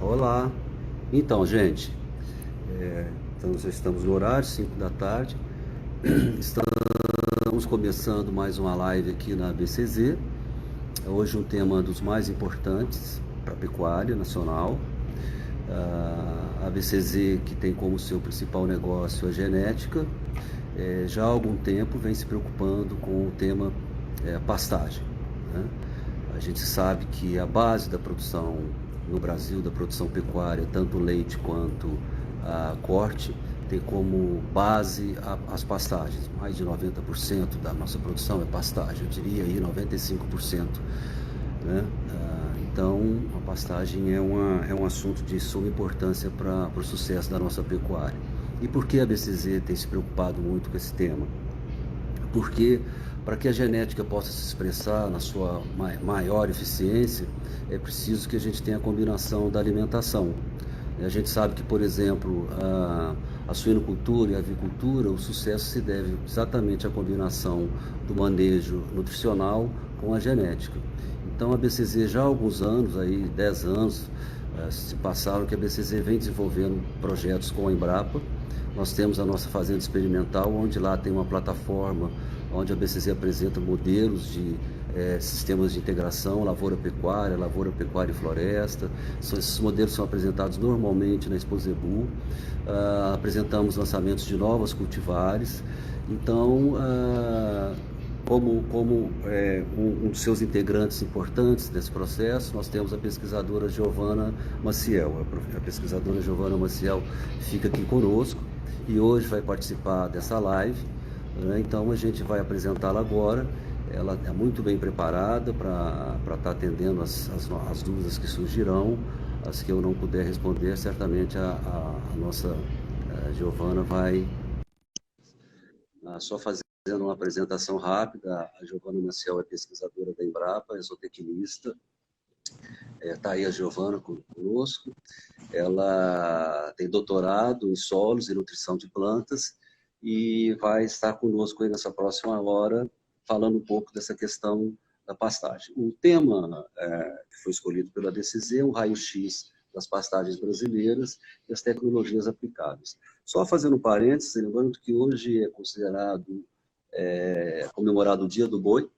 Olá. Então, gente, já estamos no horário, 5 da tarde. Estamos começando mais uma live aqui na BCZ. Hoje um tema dos mais importantes para a pecuária nacional. A BCZ, que tem como seu principal negócio a genética, já há algum tempo vem se preocupando com o tema pastagem, né? A gente sabe que a base da produção no Brasil, da produção pecuária, tanto leite quanto a corte, tem como base as pastagens. Mais de 90% da nossa produção é pastagem, eu diria aí 95%, né? Então, a pastagem é um assunto de suma importância para o sucesso da nossa pecuária. E por que a BCZ tem se preocupado muito com esse tema? Porque para que a genética possa se expressar na sua maior eficiência, é preciso que a gente tenha a combinação da alimentação. A gente sabe que, por exemplo, a suinocultura e a avicultura, o sucesso se deve exatamente à combinação do manejo nutricional com a genética. Então a BCZ já há alguns anos, aí 10 anos, se passaram que a BCZ vem desenvolvendo projetos com a Embrapa. Nós temos a nossa fazenda experimental, onde lá tem uma plataforma onde a BCZ apresenta modelos de sistemas de integração, lavoura, pecuária e floresta. Esses modelos são apresentados normalmente na Exposebu. Apresentamos lançamentos de novas cultivares. Então, como um dos seus integrantes importantes desse processo, nós temos a pesquisadora Giovana Maciel. A pesquisadora Giovana Maciel fica aqui conosco e hoje vai participar dessa live, né? Então a gente vai apresentá-la agora. Ela é muito bem preparada para estar atendendo as dúvidas que surgirão, as que eu não puder responder, certamente a nossa Giovana vai só fazendo uma apresentação rápida. A Giovana Maciel é pesquisadora da Embrapa, é zootecnista. Está aí a Giovana conosco. Ela tem doutorado em solos e nutrição de plantas e vai estar conosco aí nessa próxima hora, falando um pouco dessa questão da pastagem. O tema que foi escolhido pela DCZ é um raio-x das pastagens brasileiras e as tecnologias aplicáveis. Só fazendo um parênteses, lembrando que hoje é considerado comemorado o Dia do Boi,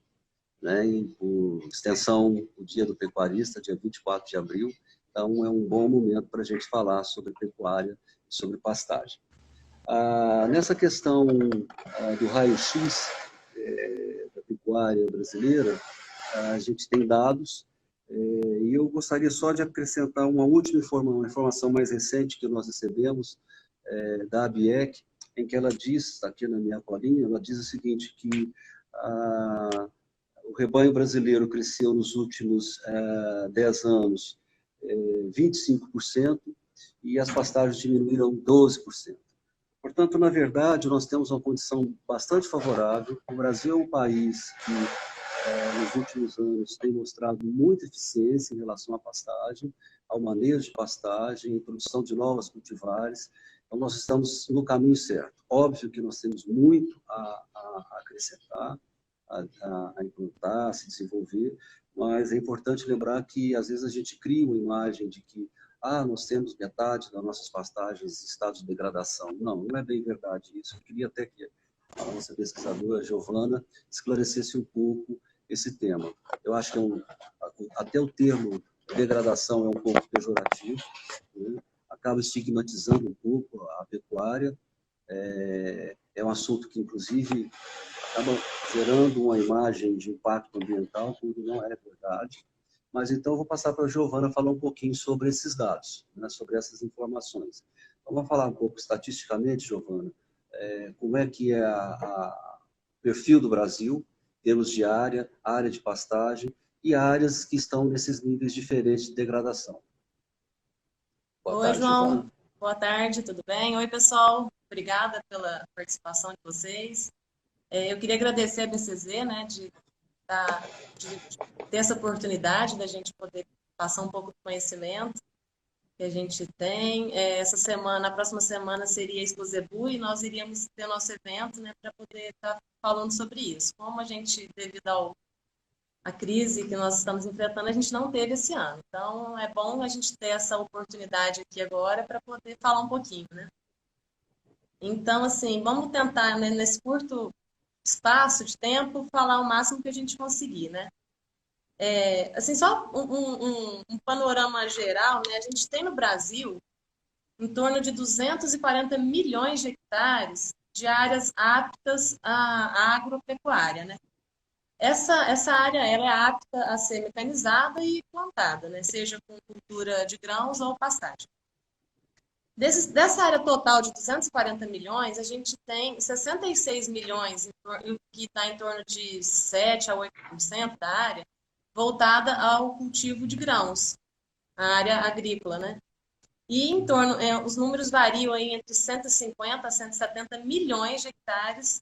né, e por extensão o Dia do Pecuarista, dia 24 de abril. Então é um bom momento para a gente falar sobre pecuária e sobre pastagem. Nessa questão do raio-x da pecuária brasileira, a gente tem dados, e eu gostaria só de acrescentar uma última uma informação mais recente que nós recebemos da ABIEC, em que ela diz, está aqui na minha colinha, ela diz o seguinte, que o rebanho brasileiro cresceu nos últimos 10 anos 25% e as pastagens diminuíram 12%. Portanto, na verdade, nós temos uma condição bastante favorável. O Brasil é um país que, nos últimos anos, tem mostrado muita eficiência em relação à pastagem, ao manejo de pastagem, à introdução de novas cultivares. Então, nós estamos no caminho certo. Óbvio que nós temos muito a acrescentar, a implantar, a se desenvolver, mas é importante lembrar que, às vezes, a gente cria uma imagem de que nós temos metade das nossas pastagens em estado de degradação. Não, não é bem verdade isso. Eu queria até que a nossa pesquisadora, Giovana, esclarecesse um pouco esse tema. Eu acho que até o termo degradação é um pouco pejorativo, né? Acaba estigmatizando um pouco a pecuária. É um assunto que, inclusive, acaba gerando uma imagem de impacto ambiental, quando não é verdade. Mas então eu vou passar para a Giovana falar um pouquinho sobre esses dados, né, sobre essas informações. Então, vamos falar um pouco estatisticamente, Giovana, como é que é o perfil do Brasil, em termos de área de pastagem e áreas que estão nesses níveis diferentes de degradação. Boa Oi, tarde, João. Giovana. Boa tarde, tudo bem? Oi, pessoal. Obrigada pela participação de vocês. Eu queria agradecer a BCZ, né, de ter essa oportunidade da gente poder passar um pouco do conhecimento que a gente tem. Essa semana, a próxima semana seria a Exposebu e nós iríamos ter nosso evento, né, para poder estar falando sobre isso. Como a gente, devido a crise que nós estamos enfrentando, a gente não teve esse ano. Então, é bom a gente ter essa oportunidade aqui agora para poder falar um pouquinho, né? Então, assim, vamos tentar, né, nesse curto espaço de tempo, falar o máximo que a gente conseguir, né? Assim, só um panorama geral, né? A gente tem no Brasil em torno de 240 milhões de hectares de áreas aptas à agropecuária, né? Essa área ela é apta a ser mecanizada e plantada, né? Seja com cultura de grãos ou pastagem. Dessa área total de 240 milhões, a gente tem 66 milhões, que está em torno de 7 a 8% da área, voltada ao cultivo de grãos, a área agrícola, né? E em torno, os números variam aí entre 150 a 170 milhões de hectares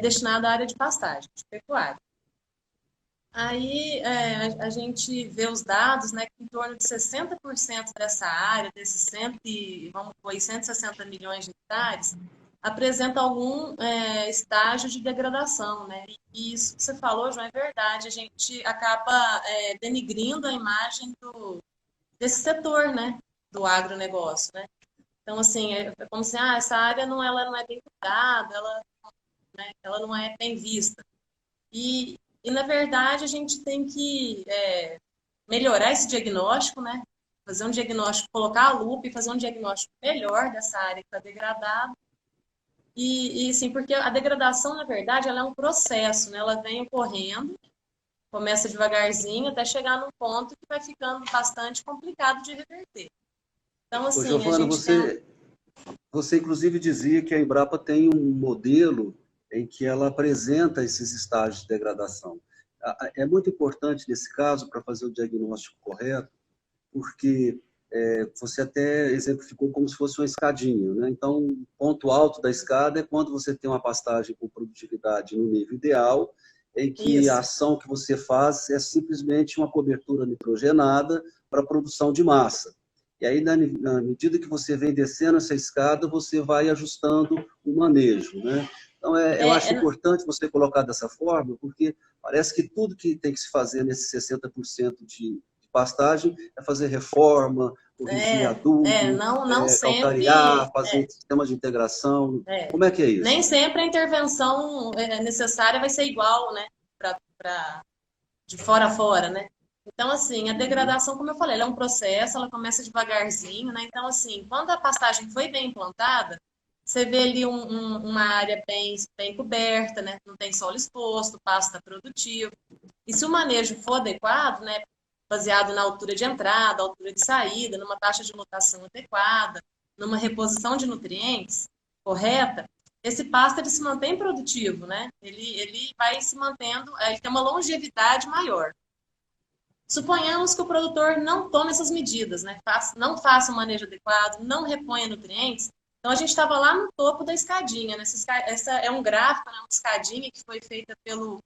destinado à área de pastagem, de pecuária. Aí a gente vê os dados, né, que em torno de 60% dessa área, desses 160 milhões de hectares, apresenta algum estágio de degradação, né? E isso que você falou, João, é verdade. A gente acaba denigrindo a imagem desse setor, né, do agronegócio, né? Então, assim, é como se essa área ela não é bem cuidada, ela não é bem vista. E, na verdade, a gente tem que melhorar esse diagnóstico, né? Fazer um diagnóstico, colocar a lupa e fazer um diagnóstico melhor dessa área que está degradada. E sim, porque a degradação, na verdade, ela é um processo, né? Ela vem ocorrendo, começa devagarzinho até chegar num ponto que vai ficando bastante complicado de reverter. Então, Ô, assim, a Giovana, gente tem... você inclusive dizia que a Embrapa tem um modelo em que ela apresenta esses estágios de degradação. É muito importante nesse caso para fazer o diagnóstico correto, porque você até exemplificou como se fosse uma escadinha, né? Então, o ponto alto da escada é quando você tem uma pastagem com produtividade no nível ideal, em que a Isso. ação que você faz é simplesmente uma cobertura nitrogenada para a produção de massa. E aí, na medida que você vem descendo essa escada, você vai ajustando o manejo, né? Então, eu acho importante você colocar dessa forma, porque parece que tudo que tem que se fazer nesses 60% de pastagem é fazer reforma, corrigir adubo, não calcariar, sempre... fazer sistema de integração. É, Como é que é nem isso? sempre a intervenção necessária vai ser igual, né? De fora a fora, né? Então, assim, a Uhum. degradação, como eu falei, ela é um processo, ela começa devagarzinho, né? Então, assim, quando a pastagem foi bem implantada, você vê ali uma área bem coberta, né? Não tem solo exposto, o pasto está produtivo. E se o manejo for adequado, né? Baseado na altura de entrada, altura de saída, numa taxa de lotação adequada, numa reposição de nutrientes correta, esse pasto ele se mantém produtivo, né? Ele vai se mantendo, ele tem uma longevidade maior. Suponhamos que o produtor não tome essas medidas, né? Não faça um manejo adequado, não reponha nutrientes. Então, a gente estava lá no topo da escadinha, né? Essa é um gráfico, né? Uma escadinha que foi feita pelo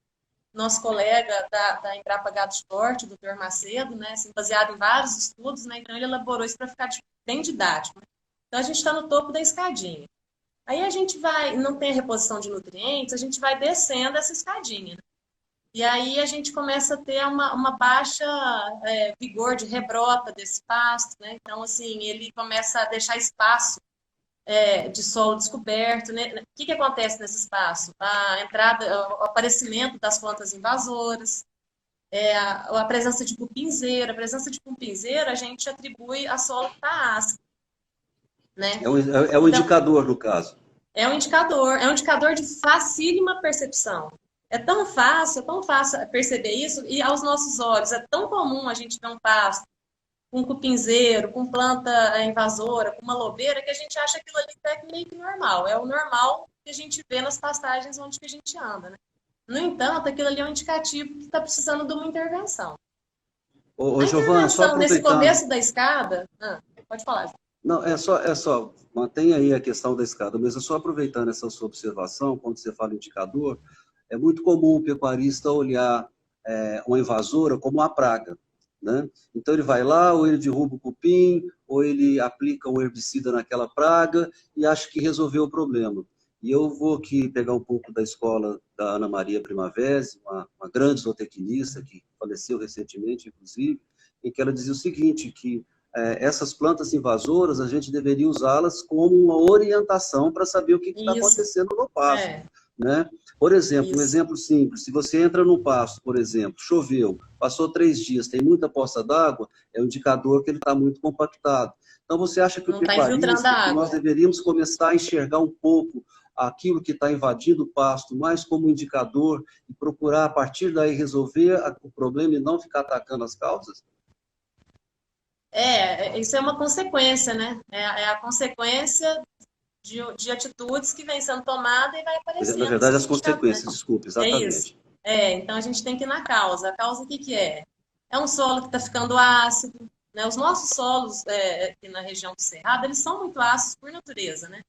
nosso colega da Embrapa Gado Forte, o doutor Macedo, né? Assim, baseado em vários estudos, né? Então, ele elaborou isso para ficar bem didático. Né? Então, a gente está no topo da escadinha. Aí a gente vai, não tem a reposição de nutrientes, a gente vai descendo essa escadinha. Né? E aí a gente começa a ter uma baixa vigor de rebrota desse pasto, né? Então, assim, ele começa a deixar espaço de solo descoberto, né? O que acontece nesse espaço? A entrada, o aparecimento das plantas invasoras, a presença de cupinzeira. A presença de cupinzeira a gente atribui a solo que está ácido, né? É um Então, indicador, no caso. é um indicador de facílima percepção. É tão fácil perceber isso, e aos nossos olhos é tão comum a gente ver um pasto com cupinzeiro, com planta invasora, com uma lobeira, que a gente acha aquilo ali até meio que normal. É o normal que a gente vê nas pastagens onde que a gente anda, né? No entanto, aquilo ali é um indicativo que está precisando de uma intervenção. Ô, A Giovana, só intervenção nesse aproveitando. começo da escada... pode falar. Não, mantenha aí a questão da escada, mas é só aproveitando essa sua observação, quando você fala indicador, é muito comum o pecuarista olhar uma invasora como uma praga, né? Então ele vai lá, ou ele derruba o cupim, ou ele aplica um herbicida naquela praga e acha que resolveu o problema. E eu vou aqui pegar um pouco da escola da Ana Maria Primavesi, uma grande zootecnista que faleceu recentemente, inclusive, em que ela dizia o seguinte, que essas plantas invasoras, a gente deveria usá-las como uma orientação para saber o que está Isso, acontecendo no pasto, é, né? Por exemplo, um isso. exemplo simples, se você entra no pasto, por exemplo, choveu, passou 3 dias, tem muita poça d'água, é um indicador que ele está muito compactado. Então, você acha que o Não está infiltrando a pecuarista, que nós água. deveríamos começar a enxergar um pouco aquilo que está invadindo o pasto, mais como indicador, e procurar, a partir daí, resolver o problema e não ficar atacando as causas? Isso é uma consequência, né? É a consequência de atitudes que vem sendo tomada e vai Na aparecendo. Isso verdade, que a as gente está, né? consequências, desculpe, É isso. exatamente. Então a gente tem que ir na causa. A causa o que que é? É um solo que está ficando ácido, né? Os nossos solos aqui na região do Cerrado, eles são muito ácidos por natureza, né?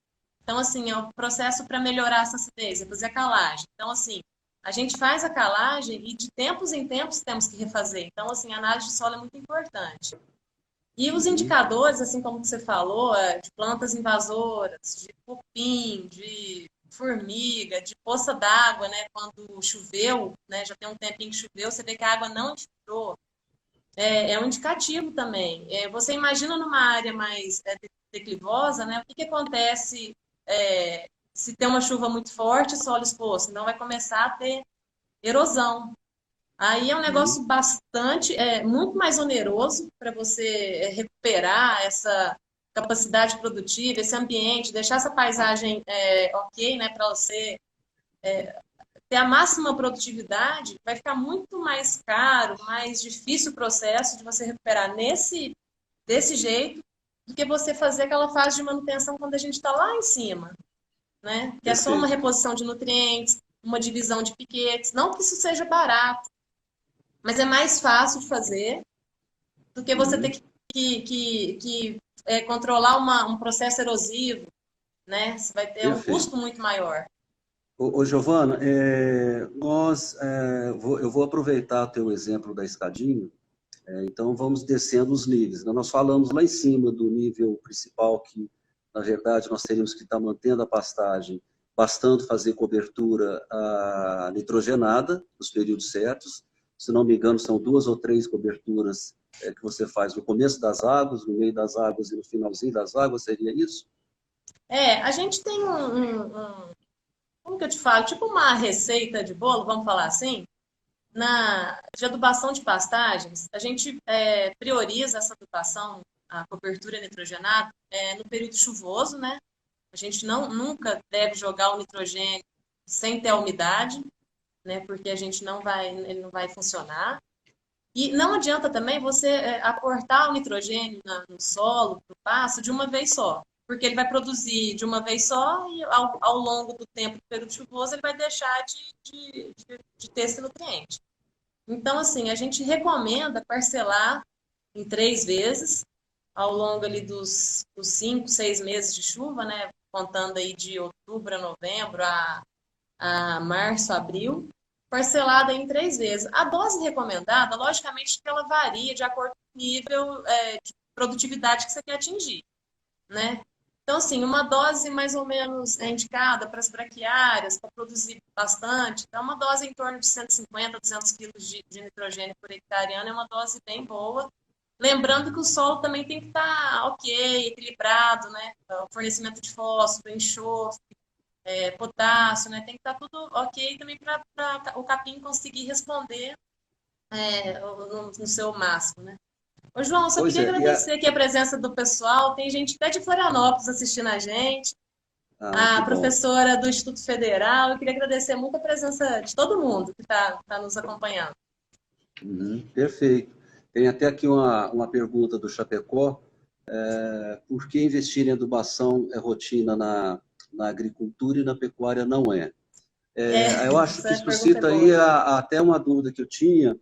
Então, assim, é o processo para melhorar essa acidez, é fazer a calagem. Então, assim, a gente faz a calagem e de tempos em tempos temos que refazer. Então, assim, a análise de solo é muito importante. E os Uhum, indicadores, assim como você falou, de plantas invasoras, de cupim, de formiga, de poça d'água, né? Quando choveu, né? Já tem um tempinho que choveu, você vê que a água não infiltrou. É um indicativo também. Você imagina numa área mais declivosa, né? O que que acontece se tem uma chuva muito forte, solo exposto? Então vai começar a ter erosão. Aí é um uhum, negócio muito mais oneroso para você recuperar essa capacidade produtiva, esse ambiente, deixar essa paisagem ok, né, para você ter a máxima produtividade, vai ficar muito mais caro, mais difícil o processo de você recuperar desse jeito, do que você fazer aquela fase de manutenção quando a gente está lá em cima, né? Que é só uma perfeito. reposição de nutrientes, uma divisão de piquetes. Não que isso seja barato, mas é mais fácil de fazer do que você ter Uhum, que controlar um processo erosivo, né? Você vai ter um custo perfeito. muito maior. Giovana, eu vou aproveitar o teu exemplo da escadinha, então vamos descendo os níveis, né? Nós falamos lá em cima do nível principal, que na verdade nós teríamos que estar mantendo a pastagem, bastando fazer cobertura nitrogenada nos períodos certos. Se não me engano, são 2 ou 3 coberturas que você faz no começo das águas, no meio das águas e no finalzinho das águas, seria isso? A gente tem como que eu te falo? Tipo uma receita de bolo, vamos falar assim, de adubação de pastagens, a gente prioriza essa adubação, a cobertura nitrogenada, no período chuvoso, né? A gente nunca deve jogar o nitrogênio sem ter a umidade, né? Porque a gente ele não vai funcionar. E não adianta também você aportar o nitrogênio no solo, no pasto, de uma vez só. Porque ele vai produzir de uma vez só e ao longo do tempo do período chuvoso ele vai deixar de ter esse nutriente. Então, assim, a gente recomenda parcelar em 3 vezes ao longo ali dos 5, 6 meses de chuva, né? Contando aí de outubro a novembro a março, abril, parcelada em 3 vezes. A dose recomendada, logicamente, que ela varia de acordo com o nível de produtividade que você quer atingir, né? Então, assim, uma dose mais ou menos indicada para as braquiárias, para produzir bastante, então uma dose em torno de 150 a 200 quilos de nitrogênio por hectare ano é uma dose bem boa. Lembrando que o solo também tem que estar ok, equilibrado, né? O fornecimento de fósforo, enxofre, potássio, né? Tem que estar tudo ok também para o capim conseguir responder no seu máximo, né? Ô, João, só Pois queria é, agradecer aqui a presença do pessoal. Tem gente até de Florianópolis assistindo a gente. que A bom. professora do Instituto Federal. Eu queria agradecer muito a presença de todo mundo que está nos acompanhando. Uhum, perfeito. Tem até aqui uma pergunta do Chapecó. Por que investir em adubação é rotina na agricultura e na pecuária não é? Eu acho que Essa pergunta é suscita aí boa. até uma dúvida que eu tinha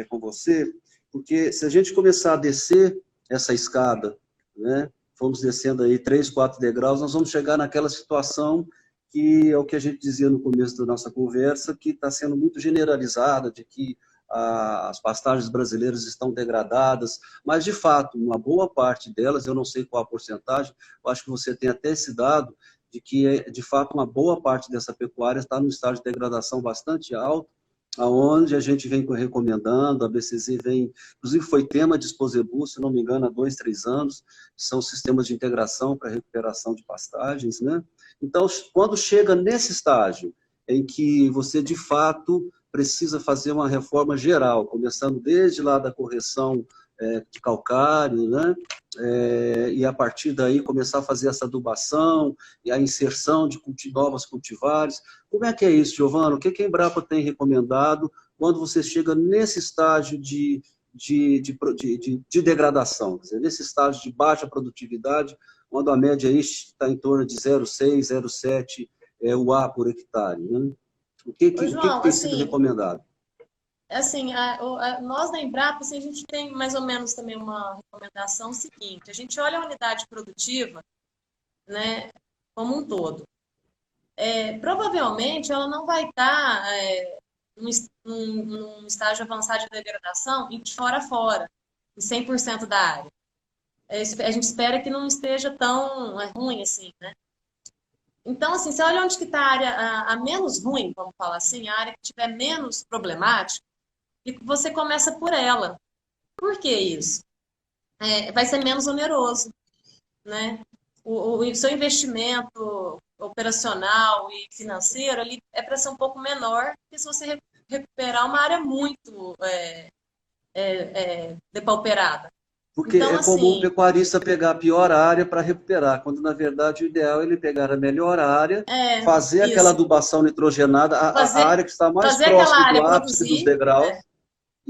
com você, porque se a gente começar a descer essa escada, né, vamos descendo aí 3, 4 degraus, nós vamos chegar naquela situação que é o que a gente dizia no começo da nossa conversa, que está sendo muito generalizada, de que as pastagens brasileiras estão degradadas, mas, de fato, uma boa parte delas, eu não sei qual a porcentagem, eu acho que você tem até esse dado, de que, de fato, uma boa parte dessa pecuária está no estágio de degradação bastante alto, aonde a gente vem recomendando, a BCZ vem, inclusive foi tema de Exposebu, se não me engano, há 2, 3 anos, são sistemas de integração para recuperação de pastagens, né? Então, quando chega nesse estágio, em que você, de fato, precisa fazer uma reforma geral, começando desde lá da correção de calcário, né? E a partir daí começar a fazer essa adubação e a inserção de novas cultivares. Como é que é isso, Giovana? O que a Embrapa tem recomendado quando você chega nesse estágio de degradação, quer dizer, nesse estágio de baixa produtividade, quando a média aí está em torno de 0,6, 0,7 UA por hectare, né? O que Ô, João, tem sido recomendado? Nós da Embrapa, assim, a gente tem mais ou menos também uma recomendação seguinte: a gente olha a unidade produtiva, né, como um todo. Provavelmente ela não vai estar num estágio avançado de degradação e de fora a fora, em 100% da área. A gente espera que não esteja tão ruim assim, né? Então, assim, você olha onde que está a área a menos ruim, vamos falar assim, a área que tiver menos problemática, e você começa por ela. Por que isso? Vai ser menos oneroso, né? O seu investimento operacional e financeiro ali é para ser um pouco menor que se você recuperar uma área muito depauperada. Porque então, é comum o assim, pecuarista pegar a pior área para recuperar, quando na verdade o ideal é ele pegar a melhor área, fazer aquela isso. adubação nitrogenada, a Fazer, área que está mais fazer aquela próxima do área ápice dos produzir, degraus,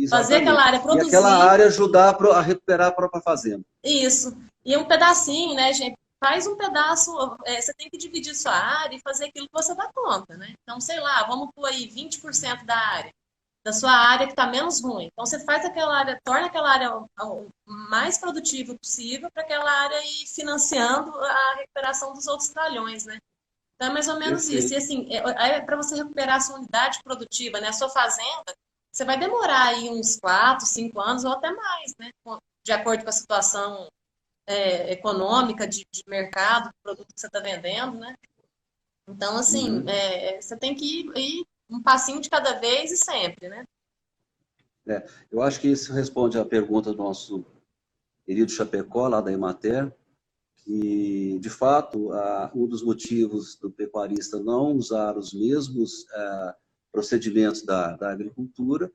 fazer aquela exatamente. área E aquela produzir, área ajudar a recuperar a própria fazenda. isso. E um pedacinho, né, gente? Faz um pedaço, você tem que dividir sua área e fazer aquilo que você dá conta, né? Então, sei lá, vamos pôr aí 20% da área, da sua área que está menos ruim. Então, você faz aquela área, torna aquela área o mais produtiva possível para aquela área ir financiando a recuperação dos outros talhões, né? Então, é mais ou menos isso. E, Perfeito. assim, para você recuperar a sua unidade produtiva, né? A sua fazenda, você vai demorar aí uns 4, 5 anos ou até mais, né? De acordo com a situação econômica, de mercado, do produto que você está vendendo, né? Então, assim, Uhum. você tem que ir um passinho de cada vez e sempre, né? Eu acho que isso responde à pergunta do nosso querido Chapecó, lá da Emater, que, de fato, um dos motivos do pecuarista não usar os mesmos procedimentos da agricultura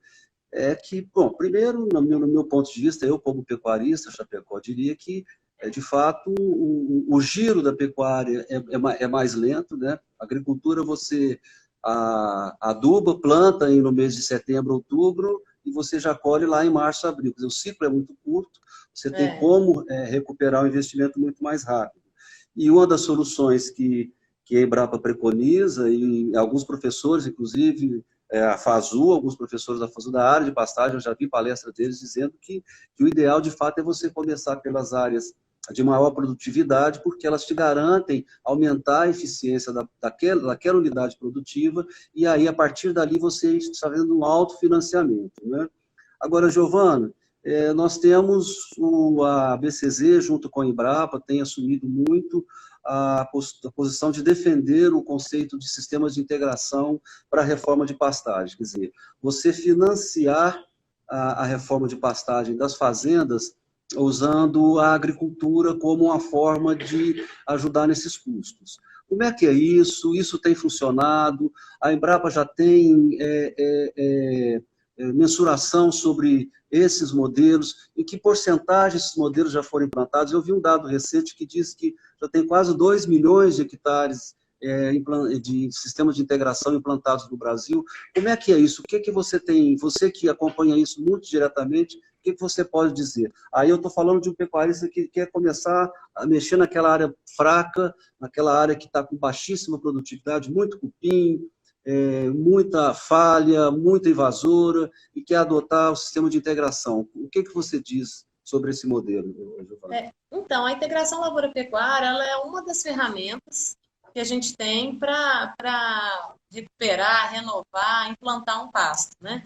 é que, bom, primeiro, no meu ponto de vista, eu como pecuarista, Chapecó, diria que, de fato, o giro da pecuária é mais lento, né? A agricultura, você aduba, planta no mês de setembro, outubro, e você já colhe lá em março, abril. Quer dizer, o ciclo é muito curto, você tem como recuperar o investimento muito mais rápido. E uma das soluções que a Embrapa preconiza, e alguns professores, inclusive, a FASU, alguns professores da FASU da área de pastagem, eu já vi palestra deles dizendo que o ideal, de fato, é você começar pelas áreas de maior produtividade, porque elas te garantem aumentar a eficiência daquela unidade produtiva, e aí, a partir dali, você está vendo um autofinanciamento, né? Agora, Giovana, nós temos a BCZ, junto com a Embrapa, tem assumido muito a posição de defender o conceito de sistemas de integração para a reforma de pastagem. Quer dizer, você financiar a reforma de pastagem das fazendas usando a agricultura como uma forma de ajudar nesses custos. Como é que é isso? Isso tem funcionado? A Embrapa já tem mensuração sobre esses modelos, em que porcentagem esses modelos já foram implantados? Eu vi um dado recente que diz que já tem quase 2 milhões de hectares de sistemas de integração implantados no Brasil. Como é que é isso? O que que você tem, você que acompanha isso muito diretamente, o que que você pode dizer? Aí eu estou falando de um pecuarista que quer começar a mexer naquela área fraca, naquela área que está com baixíssima produtividade, muito cupim, muita falha, muita invasora, e quer adotar o sistema de integração. O que que você diz sobre esse modelo, Giovana? Então, a integração lavoura-pecuária, ela é uma das ferramentas que a gente tem para recuperar, renovar, implantar um pasto, né?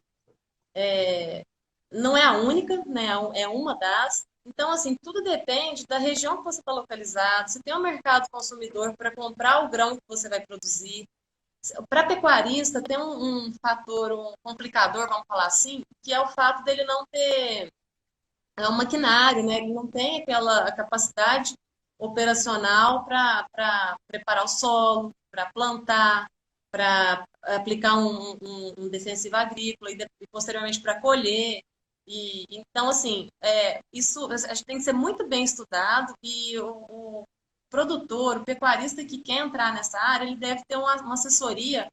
Não é a única, né? É uma das. Então, assim, tudo depende da região que você está localizado, se tem um mercado consumidor para comprar o grão que você vai produzir. Para pecuarista, tem fator, um complicador, vamos falar assim, que é o fato dele não ter um maquinário, né? Ele não tem aquela capacidade operacional para preparar o solo, para plantar, para aplicar um defensivo agrícola e posteriormente para colher. Então, assim, isso acho que tem que ser muito bem estudado e o produtor, o pecuarista que quer entrar nessa área, ele deve ter uma assessoria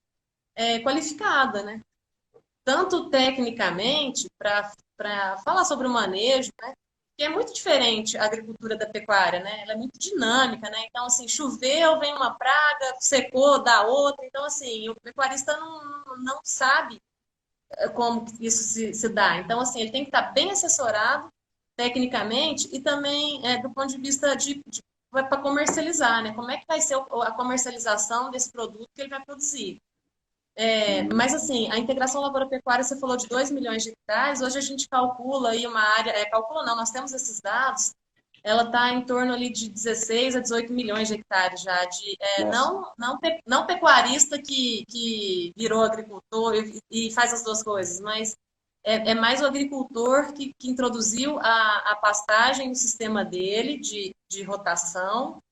qualificada, né? Tanto tecnicamente, para falar sobre o manejo, né? Que é muito diferente a agricultura da pecuária, né? Ela é muito dinâmica, né? Então, assim, choveu, vem uma praga, secou, dá outra. Então, assim, o pecuarista não sabe como isso se dá. Então, assim, ele tem que estar bem assessorado tecnicamente e também do ponto de vista de para comercializar, né? Como é que vai ser a comercialização desse produto que ele vai produzir? Mas assim, a integração lavoura-pecuária, você falou de 2 milhões de hectares, hoje a gente calcula aí uma área, calcula não, nós temos esses dados, ela está em torno ali de 16 a 18 milhões de hectares já, de Nossa. não pecuarista que virou agricultor e faz as duas coisas, mas é mais o agricultor que introduziu a pastagem no sistema dele de rotação,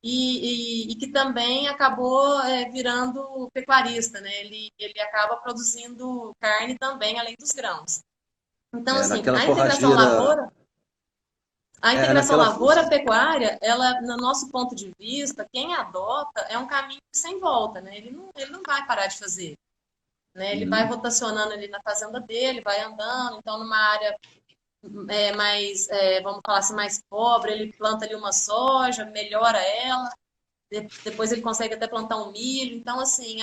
e que também acabou virando pecuarista, né? Ele acaba produzindo carne também, além dos grãos. Então, assim, Naquela forrageira, a integração naquela, lavoura-pecuária, ela, no nosso ponto de vista, quem adota é um caminho sem volta, né? Ele não vai parar de fazer, né? Ele vai Uhum. rotacionando ali na fazenda dele, vai andando, então numa área mais, vamos falar assim, mais pobre, ele planta ali uma soja, melhora ela, depois ele consegue até plantar um milho. Então, assim,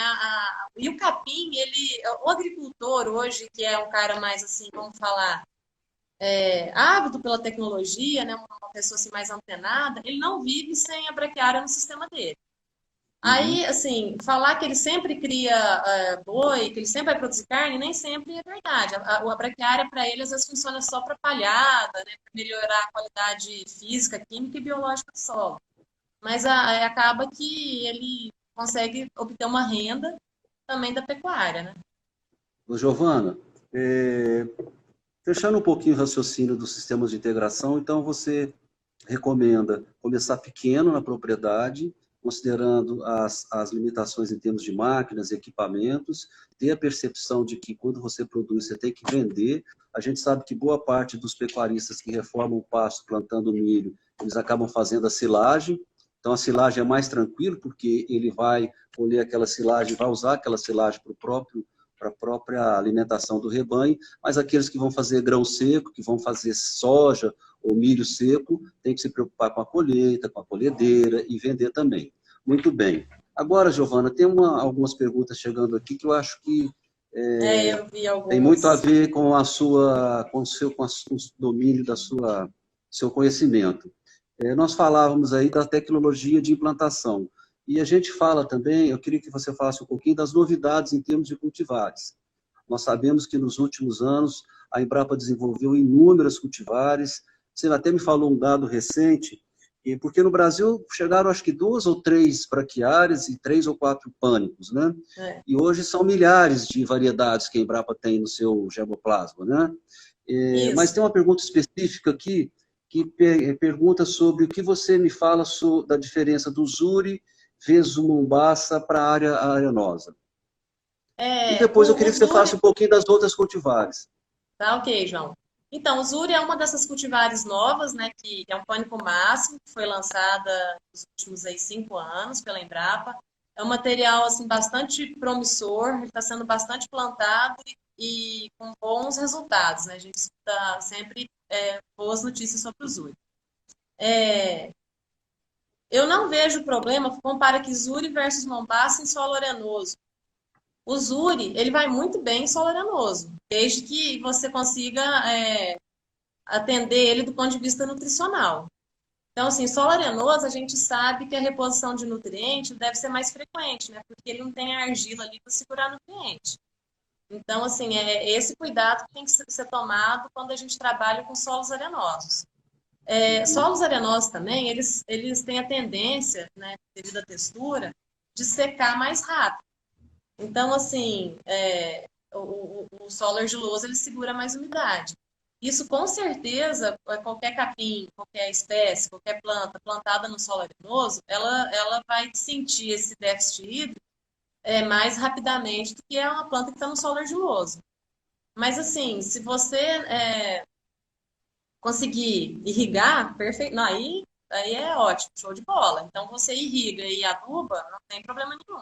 e o capim, o agricultor hoje, que é um cara mais assim, vamos falar, ávido pela tecnologia, né, uma pessoa assim, mais antenada, ele não vive sem a braquiária no sistema dele. Uhum. Aí, assim, falar que ele sempre cria boi, que ele sempre vai produzir carne, nem sempre é verdade. A braquiária, para ele, às vezes funciona só para palhada, né, para melhorar a qualidade física, química e biológica do solo. Mas acaba que ele consegue obter uma renda também da pecuária, né? Ô, Giovana, é, fechando um pouquinho o raciocínio dos sistemas de integração, então você recomenda começar pequeno na propriedade, considerando as limitações em termos de máquinas e equipamentos, ter a percepção de que quando você produz, você tem que vender. A gente sabe que boa parte dos pecuaristas que reformam o pasto plantando milho, eles acabam fazendo a silagem. Então, a silagem é mais tranquilo, porque ele vai colher aquela silagem, vai usar aquela silagem para a própria alimentação do rebanho, mas aqueles que vão fazer grão seco, que vão fazer soja ou milho seco, tem que se preocupar com a colheita, com a colhedeira e vender também. Muito bem. Agora, Giovana, tem algumas perguntas chegando aqui que eu acho que Eu vi tem muito a algumas. ver com a sua, com o seu, com o domínio da sua, seu conhecimento. Nós falávamos aí da tecnologia de implantação. E a gente fala também, eu queria que você falasse um pouquinho das novidades em termos de cultivares. Nós sabemos que nos últimos anos a Embrapa desenvolveu inúmeras cultivares. Você até me falou um dado recente, porque no Brasil chegaram acho que 2 ou 3 braquiárias e 3 ou 4 pânicos, né? É, E hoje são milhares de variedades que a Embrapa tem no seu germoplasma, né? Mas isso. tem uma pergunta específica aqui que pergunta sobre o que você me fala da diferença do Zuri vezes o Mombasa para a área arenosa. E depois eu O queria que você falasse Zuri, um pouquinho das outras cultivares. tá ok, João. Então, o Zuri é uma dessas cultivares novas, né, que é um pânico máximo, que foi lançada nos últimos aí, 5 anos pela Embrapa. É um material assim bastante promissor, ele está sendo bastante plantado e com bons resultados, né? A gente escuta sempre boas notícias sobre o Zuri. Eu não vejo problema, compara aqui Zuri versus Mombasa em solo arenoso. O Zuri, ele vai muito bem em solo arenoso, desde que você consiga atender ele do ponto de vista nutricional. Então, assim, solo arenoso, a gente sabe que a reposição de nutriente deve ser mais frequente, né? Porque ele não tem a argila ali para segurar nutriente. Então, assim, é esse cuidado que tem que ser tomado quando a gente trabalha com solos arenosos. Solos arenosos também, eles têm a tendência, né, devido à textura, de secar mais rápido. Então, assim, o solo argiloso ele segura mais umidade. Isso, com certeza, qualquer capim, qualquer espécie, qualquer planta plantada no solo arenoso, ela vai sentir esse déficit hídrico mais rapidamente do que é uma planta que está no solo argiloso. Mas, assim, se você conseguir irrigar, perfeito, não, aí é ótimo, show de bola. Então, você irriga e aduba, não tem problema nenhum,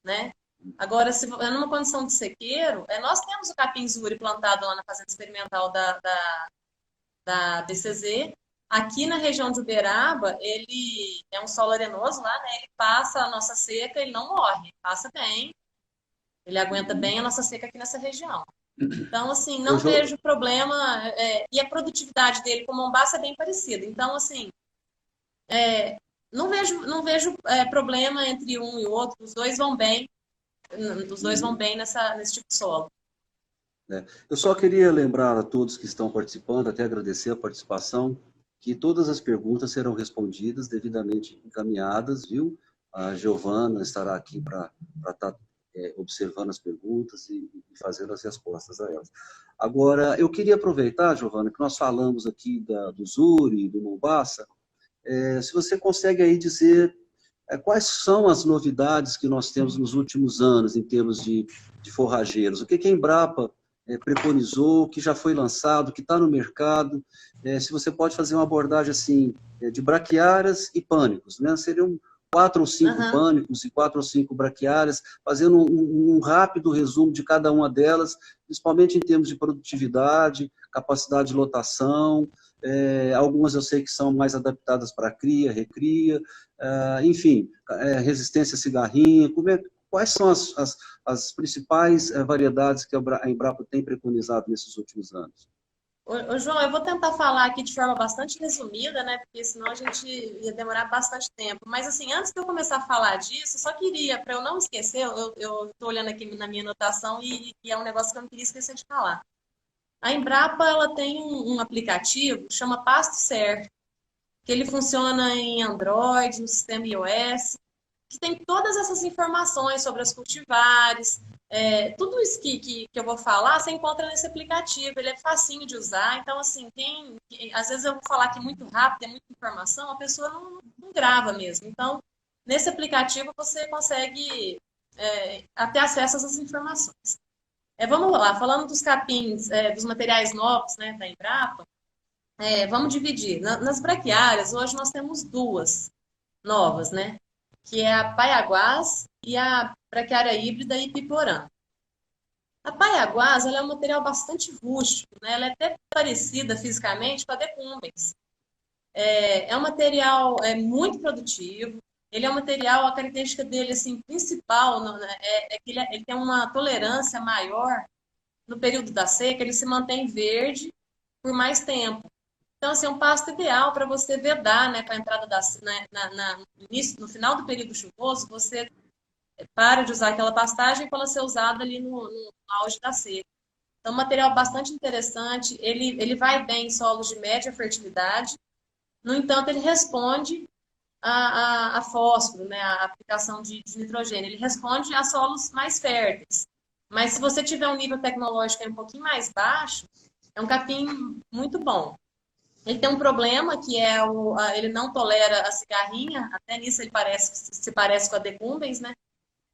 né? Agora, se é numa condição de sequeiro, nós temos o capim-zuri plantado lá na fazenda experimental da BCZ. Aqui na região de Uberaba, ele é um solo arenoso lá, né? Ele passa a nossa seca, ele não morre, passa bem, ele aguenta bem a nossa seca aqui nessa região. Então, assim, Ô, não vejo problema, e a produtividade dele com o Mombaça é bem parecida. Então, assim, não vejo problema entre um e outro, os dois vão bem nesse tipo de solo. né? Eu só queria lembrar a todos que estão participando, até agradecer a participação, que todas as perguntas serão respondidas devidamente encaminhadas, viu? A Giovana estará aqui para estar observando as perguntas e fazendo as respostas a elas. Agora, eu queria aproveitar, Giovana, que nós falamos aqui do Zuri, do Mombaça, se você consegue aí dizer quais são as novidades que nós temos nos últimos anos em termos de forrageiros? O que a Embrapa preconizou, o que já foi lançado, o que está no mercado? Se você pode fazer uma abordagem assim, de braquiárias e pânicos, né? Seriam 4 ou 5 Uhum. pânicos e 4 ou 5 braquiárias, fazendo um rápido resumo de cada uma delas, principalmente em termos de produtividade, capacidade de lotação. Algumas eu sei que são mais adaptadas para cria, recria, enfim, resistência à cigarrinha. Quais são as principais variedades que a Embrapa tem preconizado nesses últimos anos? Ô, João, eu vou tentar falar aqui de forma bastante resumida, né? Porque senão a gente ia demorar bastante tempo. Mas, assim, antes de eu começar a falar disso, só queria, para eu não esquecer, eu estou olhando aqui na minha anotação e é um negócio que eu não queria esquecer de falar. A Embrapa, ela tem um aplicativo, chama Pasto Certo, que ele funciona em Android, no sistema iOS, que tem todas essas informações sobre as cultivares, tudo isso que eu vou falar, você encontra nesse aplicativo, ele é facinho de usar, então, assim, às vezes eu vou falar aqui muito rápido, é muita informação, a pessoa não grava mesmo. Então, nesse aplicativo você consegue ter acesso a essas informações. Vamos lá, falando dos capins, dos materiais novos, né, da Embrapa, vamos dividir. Nas braquiárias, hoje nós temos duas novas, né? Que é a Paiaguás e a braquiária híbrida Ipiporã. A Paiaguás, ela é um material bastante rústico, né? Ela é até parecida fisicamente com a Decumbens. Um material muito produtivo. Ele é um material, a característica dele assim, principal né, que ele tem uma tolerância maior no período da seca, ele se mantém verde por mais tempo. Então, assim, é um pasto ideal para você vedar, né, com a entrada no início, no final do período chuvoso, você para de usar aquela pastagem para ela ser usada ali no auge da seca. Então, um material bastante interessante, ele vai bem em solos de média fertilidade, no entanto, ele responde a fósforo, né, a aplicação de nitrogênio, ele responde a solos mais férteis. Mas se você tiver um nível tecnológico um pouquinho mais baixo, é um capim muito bom. Ele tem um problema que ele não tolera a cigarrinha, até nisso ele se parece com a decumbens, né?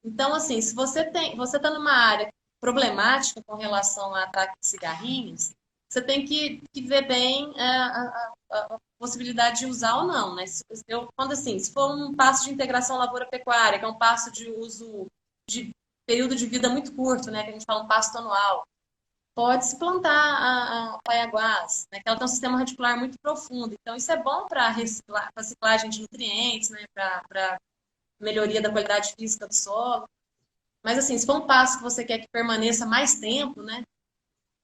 Então, assim, se você está numa área problemática com relação a ataque de cigarrinhas, você tem que ver bem a possibilidade de usar ou não, né? Se for um passo de integração lavoura-pecuária, que é um passo de uso de período de vida muito curto, né? Que a gente fala um pasto anual, pode-se plantar a paiaguás, né? Que ela tem um sistema radicular muito profundo. Então, isso é bom para reciclagem de nutrientes, né? Para melhoria da qualidade física do solo. Mas, assim, se for um passo que você quer que permaneça mais tempo, né?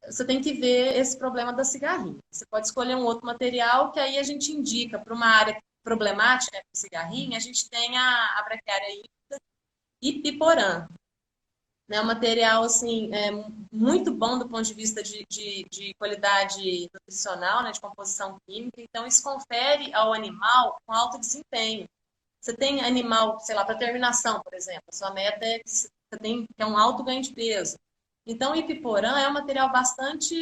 Você tem que ver esse problema da cigarrinha. Você pode escolher um outro material que aí a gente indica para uma área problemática, né, com cigarrinha, a gente tem a braquiária híbrida e piporã. né? Um material assim, muito bom do ponto de vista de qualidade nutricional, né? De composição química. Então, isso confere ao animal um alto desempenho. Você tem animal, sei lá, para terminação, por exemplo. A sua meta é que você tem que é um alto ganho de peso. Então, o Ipiporã é um material bastante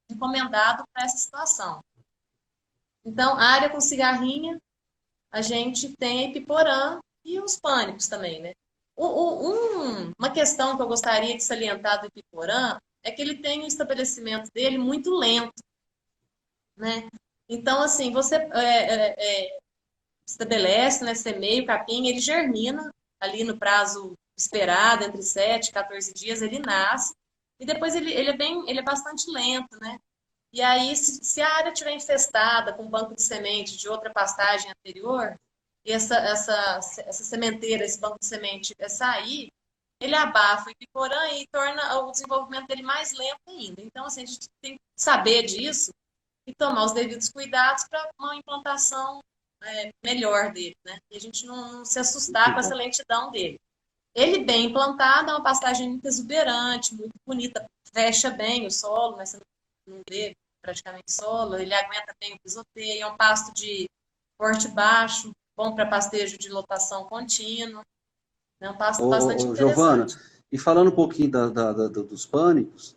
recomendado para essa situação. Então, a área com cigarrinha, a gente tem a Ipiporã e os pânicos também, né? Uma questão que eu gostaria de salientar do Ipiporã é que ele tem um estabelecimento dele muito lento, né? Então, assim, você estabelece, né, semeia o capim, ele germina ali no prazo esperado, entre 7 e 14 dias, ele nasce, e depois ele é bastante lento, né? E aí, se a área estiver infestada com banco de semente de outra pastagem anterior, e essa sementeira, esse banco de semente sair, ele abafa o Ipiporã e torna o desenvolvimento dele mais lento ainda. Então, assim, a gente tem que saber disso e tomar os devidos cuidados para uma implantação melhor dele, né? E a gente não se assustar com essa lentidão dele. Ele bem implantado, é uma pastagem muito exuberante, muito bonita, fecha bem o solo, né? Você não vê praticamente solo, ele aguenta bem o pisoteio, é um pasto de porte baixo, bom para pastejo de lotação contínua, é um pasto bastante Giovana, interessante. e falando um pouquinho dos pânicos,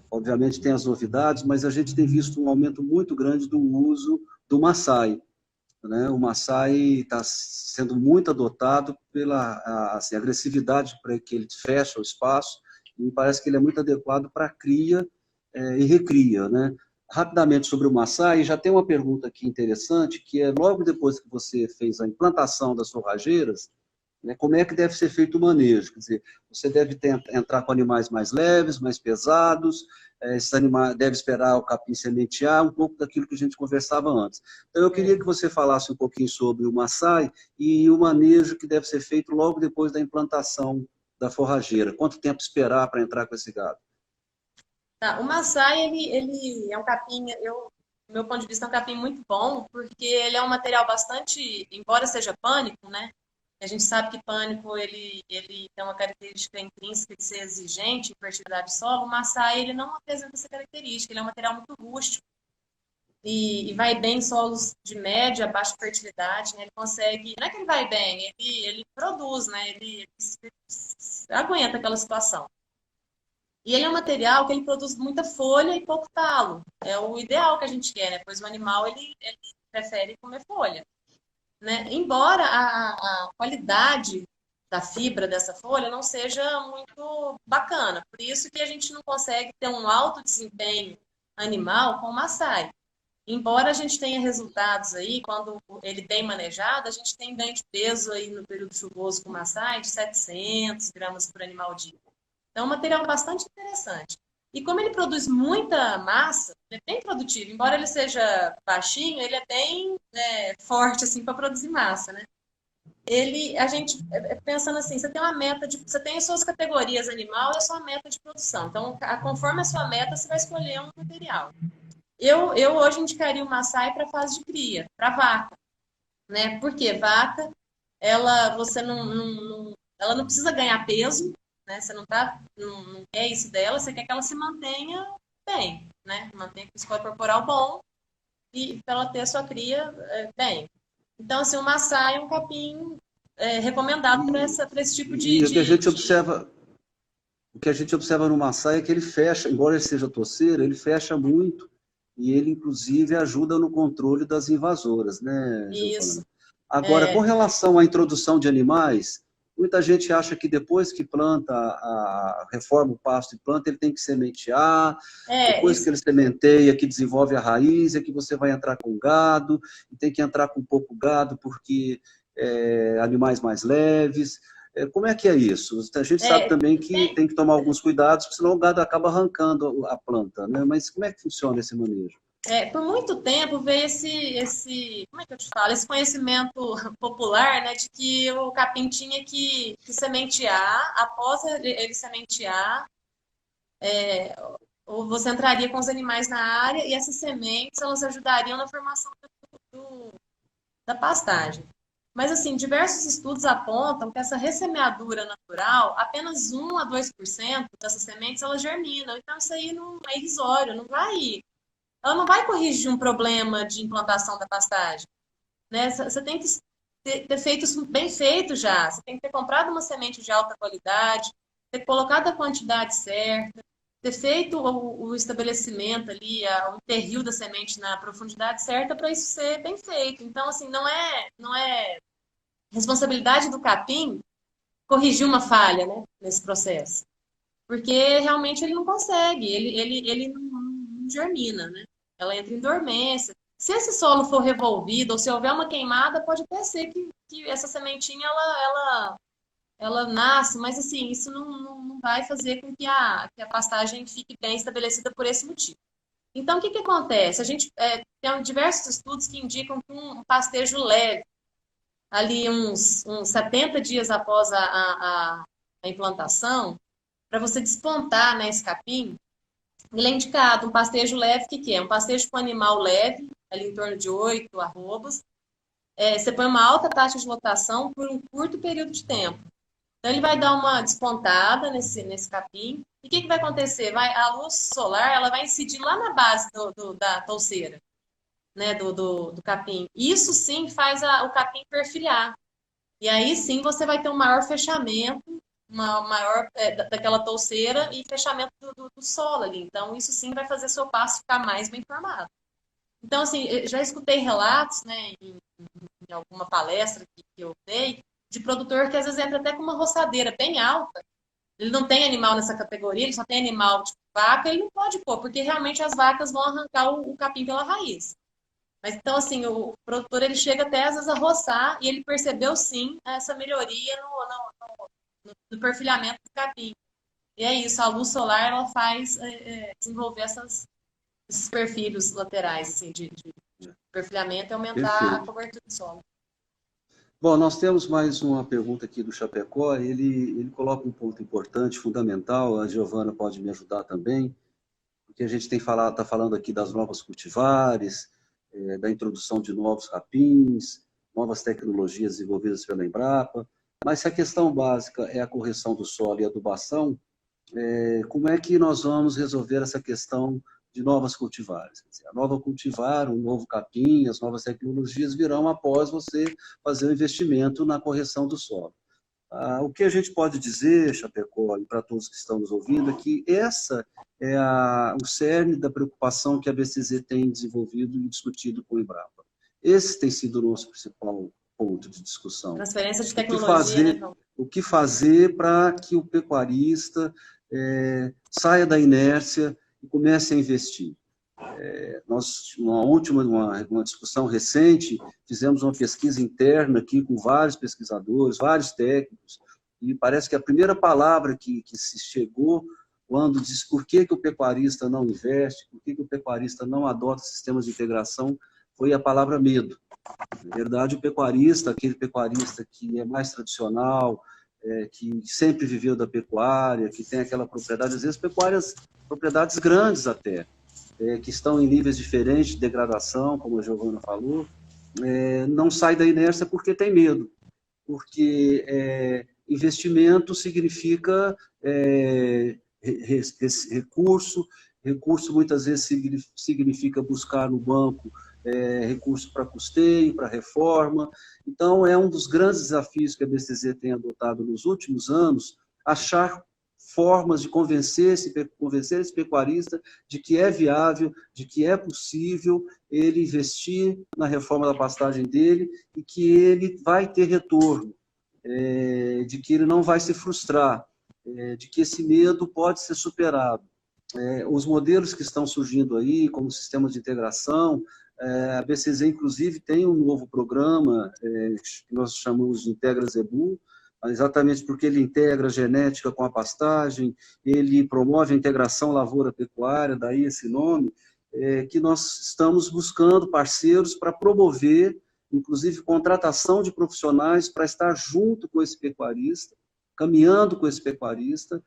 obviamente tem as novidades, mas a gente tem visto um aumento muito grande do uso do Maasai, né? O Maasai está sendo muito adotado pela assim, agressividade para que ele fecha o espaço, e me parece que ele é muito adequado para cria e recria, né? Rapidamente sobre o Maasai, já tem uma pergunta aqui interessante, que é logo depois que você fez a implantação das forrageiras, né, como é que deve ser feito o manejo? Quer dizer, você deve entrar com animais mais leves, mais pesados, esses animais deve esperar o capim sementear, um pouco daquilo que a gente conversava antes. Então, eu queria que você falasse um pouquinho sobre o Maasai e o manejo que deve ser feito logo depois da implantação da forrageira. Quanto tempo esperar para entrar com esse gado? Tá, o Maasai, ele é um capim, do meu ponto de vista, é um capim muito bom, porque ele é um material bastante, embora seja pânico, né? A gente sabe que pânico, ele tem uma característica intrínseca de ser exigente em fertilidade de solo. O Maasai, ele não apresenta essa característica, ele é um material muito rústico e vai bem em solos de média, baixa fertilidade, né? Ele consegue, não é que ele vai bem, ele produz, né? Ele aguenta aquela situação. E ele é um material que ele produz muita folha e pouco talo. É o ideal que a gente quer, né? Pois o animal ele prefere comer folha, né? Embora a qualidade da fibra dessa folha não seja muito bacana. Por isso que a gente não consegue ter um alto desempenho animal com o Maasai. Embora a gente tenha resultados aí, quando ele bem manejado, a gente tem ganho de peso aí no período chuvoso com o Maasai de 700 gramas por animal dia. Então, é um material bastante interessante. E como ele produz muita massa, ele é bem produtivo. Embora ele seja baixinho, ele é bem forte assim para produzir massa, né? A gente pensando assim, você tem uma meta você tem as suas categorias animal e a sua meta de produção. Então, conforme a sua meta, você vai escolher um material. Eu hoje indicaria o Maasai para fase de cria, para vaca, né? Porque vaca, você ela não precisa ganhar peso, né? Você não quer isso dela, você quer que ela se mantenha bem, né? Mantenha com o score corporal bom e para ela ter a sua cria bem. Então, assim, o Maasai é um capim recomendado para esse tipo E o que a gente observa no Maasai é que ele fecha, embora ele seja toceiro, ele fecha muito e ele, inclusive, ajuda no controle das invasoras, né, Giovana? Isso. Agora, com relação à introdução de animais, muita gente acha que depois que planta, reforma o pasto e planta, ele tem que sementear, depois que Isso. ele sementeia, que desenvolve a raiz, é que você vai entrar com gado, e tem que entrar com pouco gado, porque animais mais leves. Como é que é isso? A gente sabe também que tem que tomar alguns cuidados, porque senão o gado acaba arrancando a planta, né? Mas como é que funciona esse manejo? Por muito tempo veio como é que eu te falo? Esse conhecimento popular, né, de que o capim tinha que sementear, após ele sementear, ou você entraria com os animais na área e essas sementes elas ajudariam na formação da pastagem. Mas, assim, diversos estudos apontam que essa ressemeadura natural, apenas 1 a 2% dessas sementes, elas germinam. Então, isso aí não é irrisório, ela não vai corrigir um problema de implantação da pastagem, né? Você tem que ter feito isso bem feito já. Você tem que ter comprado uma semente de alta qualidade, ter colocado a quantidade certa, ter feito o estabelecimento ali, o enterrio da semente na profundidade certa para isso ser bem feito. Então, assim, não é responsabilidade do capim corrigir uma falha, né, nesse processo. Porque realmente ele não consegue, ele não germina, né? Ela entra em dormência. Se esse solo for revolvido ou se houver uma queimada, pode até ser que essa sementinha ela nasce, mas assim, isso não vai fazer com que a pastagem fique bem estabelecida por esse motivo. Então, o que acontece? A gente tem diversos estudos que indicam que um pastejo leve, ali uns 70 dias após a implantação, para você despontar, né, esse capim, ele é indicado um pastejo leve. O que é? Um pastejo com animal leve, ali em torno de 8 arrobas. Você põe uma alta taxa de lotação por um curto período de tempo. Então, ele vai dar uma despontada nesse capim. E o que vai acontecer? A luz solar ela vai incidir lá na base da touceira, né, do capim. Isso sim faz o capim perfilhar. E aí sim você vai ter um maior fechamento, uma maior daquela touceira e fechamento do solo ali. Então, isso sim vai fazer seu pasto ficar mais bem formado. Então, assim, eu já escutei relatos, né, em alguma palestra que eu dei, de produtor que às vezes entra até com uma roçadeira bem alta. Ele não tem animal nessa categoria, ele só tem animal tipo vaca, ele não pode pôr, porque realmente as vacas vão arrancar o capim pela raiz. Mas então, assim, o produtor ele chega até às vezes a roçar e ele percebeu sim essa melhoria no perfilhamento do capim. E é isso, a luz solar ela faz desenvolver esses perfilhos laterais assim, de perfilhamento e aumentar a cobertura do solo. Bom, nós temos mais uma pergunta aqui do Chapecó. Ele coloca um ponto importante, fundamental. A Giovana pode me ajudar também, porque a gente está falando aqui das novas cultivares, da introdução de novos capins, novas tecnologias desenvolvidas pela Embrapa. Mas se a questão básica é a correção do solo e adubação, como é que nós vamos resolver essa questão de novas cultivares? Quer dizer, a nova cultivar, um novo capim, as novas tecnologias virão após você fazer o investimento na correção do solo. O que a gente pode dizer, Chapecó, e para todos que estão nos ouvindo, é que essa é o cerne da preocupação que a BCZ tem desenvolvido e discutido com o Embrapa. Esse tem sido o nosso principal ponto de discussão. Transferência de tecnologia. O que fazer para que o pecuarista saia da inércia e comece a investir. Nós, uma discussão recente, fizemos uma pesquisa interna aqui com vários pesquisadores, vários técnicos, e parece que a primeira palavra que se chegou quando diz por que o pecuarista não investe, por que o pecuarista não adota sistemas de integração, foi a palavra medo. Na verdade, o pecuarista, aquele pecuarista que é mais tradicional, que sempre viveu da pecuária, que tem aquela propriedade, às vezes propriedades grandes até, que estão em níveis diferentes de degradação, como a Giovana falou, não sai da inércia porque tem medo, porque investimento significa recurso muitas vezes significa buscar no banco recurso para custeio, para reforma. Então, é um dos grandes desafios que a BCZ tem adotado nos últimos anos, achar formas de convencer esse pecuarista de que é viável, de que é possível ele investir na reforma da pastagem dele e que ele vai ter retorno, de que ele não vai se frustrar, de que esse medo pode ser superado. Os modelos que estão surgindo aí, como sistemas de integração, a BCZ, inclusive, tem um novo programa que nós chamamos de Integra Zebu, exatamente porque ele integra a genética com a pastagem, ele promove a integração lavoura-pecuária, daí esse nome, que nós estamos buscando parceiros para promover, inclusive, contratação de profissionais para estar junto com esse pecuarista, caminhando com esse pecuarista,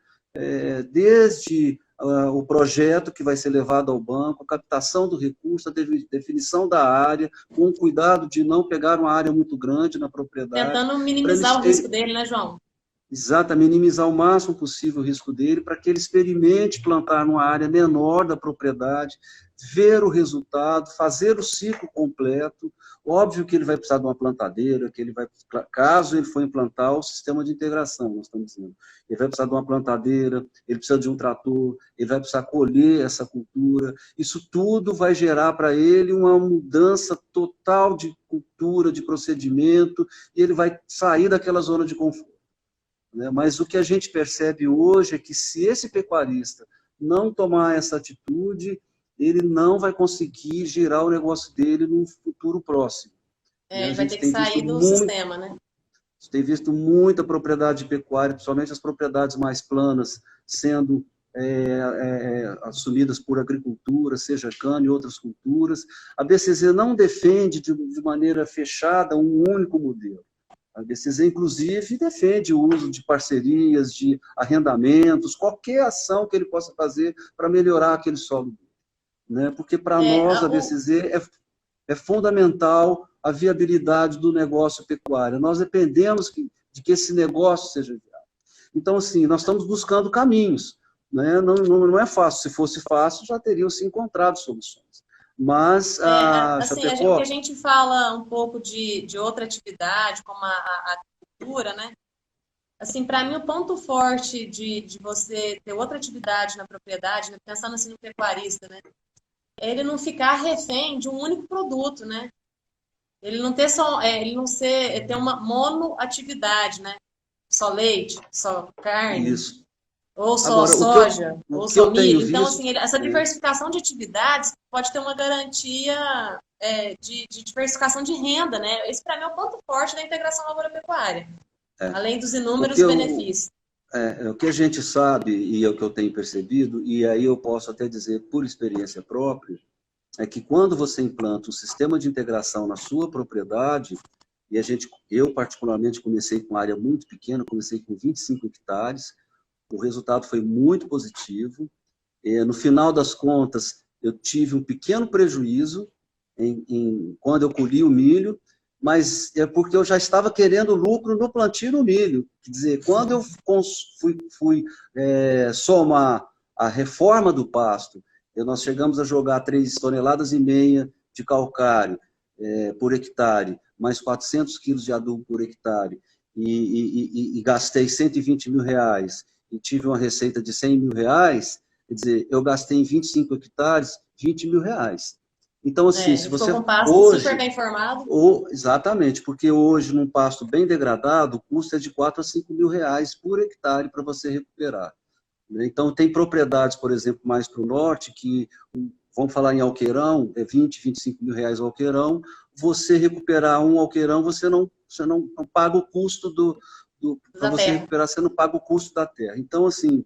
desde o projeto que vai ser levado ao banco, a captação do recurso, a definição da área, com cuidado de não pegar uma área muito grande na propriedade. Tentando minimizar o risco dele, né, João? Exatamente, minimizar o máximo possível o risco dele, para que ele experimente plantar numa área menor da propriedade, ver o resultado, fazer o ciclo completo. Óbvio que ele vai precisar de uma plantadeira, que ele vai, caso ele for implantar o sistema de integração, nós estamos dizendo. Ele vai precisar de uma plantadeira, ele precisa de um trator, ele vai precisar colher essa cultura. Isso tudo vai gerar para ele uma mudança total de cultura, de procedimento, e ele vai sair daquela zona de conforto. Mas o que a gente percebe hoje é que se esse pecuarista não tomar essa atitude, ele não vai conseguir girar o negócio dele no futuro próximo. Ele vai ter que sair do sistema, né? A gente tem visto muita propriedade pecuária, principalmente as propriedades mais planas, sendo assumidas por agricultura, seja cana e outras culturas. A BCZ não defende de maneira fechada um único modelo. A BCZ, inclusive, defende o uso de parcerias, de arrendamentos, qualquer ação que ele possa fazer para melhorar aquele solo. Porque, para nós, a BCZ é fundamental a viabilidade do negócio pecuário. Nós dependemos de que esse negócio seja viável. Então, assim, nós estamos buscando caminhos. Não é fácil. Se fosse fácil, já teriam se encontrado soluções. Mas assim, Chapecó... a gente fala um pouco de outra atividade, como a agricultura, né? Assim, para mim, o ponto forte de você ter outra atividade na propriedade, né? Pensando assim no pecuarista, né? É ele não ficar refém de um único produto, né? Ele não ter ter uma monoatividade, né? Só leite, só carne. Isso. Ou só soja, ou só milho. Então, assim, essa diversificação de atividades pode ter uma garantia de diversificação de renda, né? Esse, para mim, é o ponto forte da integração lavoura-pecuária, além dos inúmeros benefícios. O que a gente sabe, e é o que eu tenho percebido, e aí eu posso até dizer por experiência própria, é que quando você implanta um sistema de integração na sua propriedade, e eu particularmente comecei com área muito pequena, comecei com 25 hectares, o resultado foi muito positivo. No final das contas, eu tive um pequeno prejuízo quando eu colhi o milho, mas é porque eu já estava querendo lucro no plantio no milho. Quer dizer, quando eu fui somar a reforma do pasto, nós chegamos a jogar 3,5 toneladas de calcário por hectare, mais 400 quilos de adubo por hectare, e gastei R$120 mil, e tive uma receita de R$100 mil, quer dizer, eu gastei em 25 hectares R$20 mil. Então, assim, se você... com pasto super bem formado. Exatamente, porque hoje, num pasto bem degradado, o custo é de R$4 a R$5 mil por hectare para você recuperar. Então, tem propriedades, por exemplo, mais para o norte, que, vamos falar em alqueirão, é 20, R$25 mil o alqueirão, você recuperar um alqueirão, você não paga o custo para você recuperar, você não paga o custo da terra. Então, assim,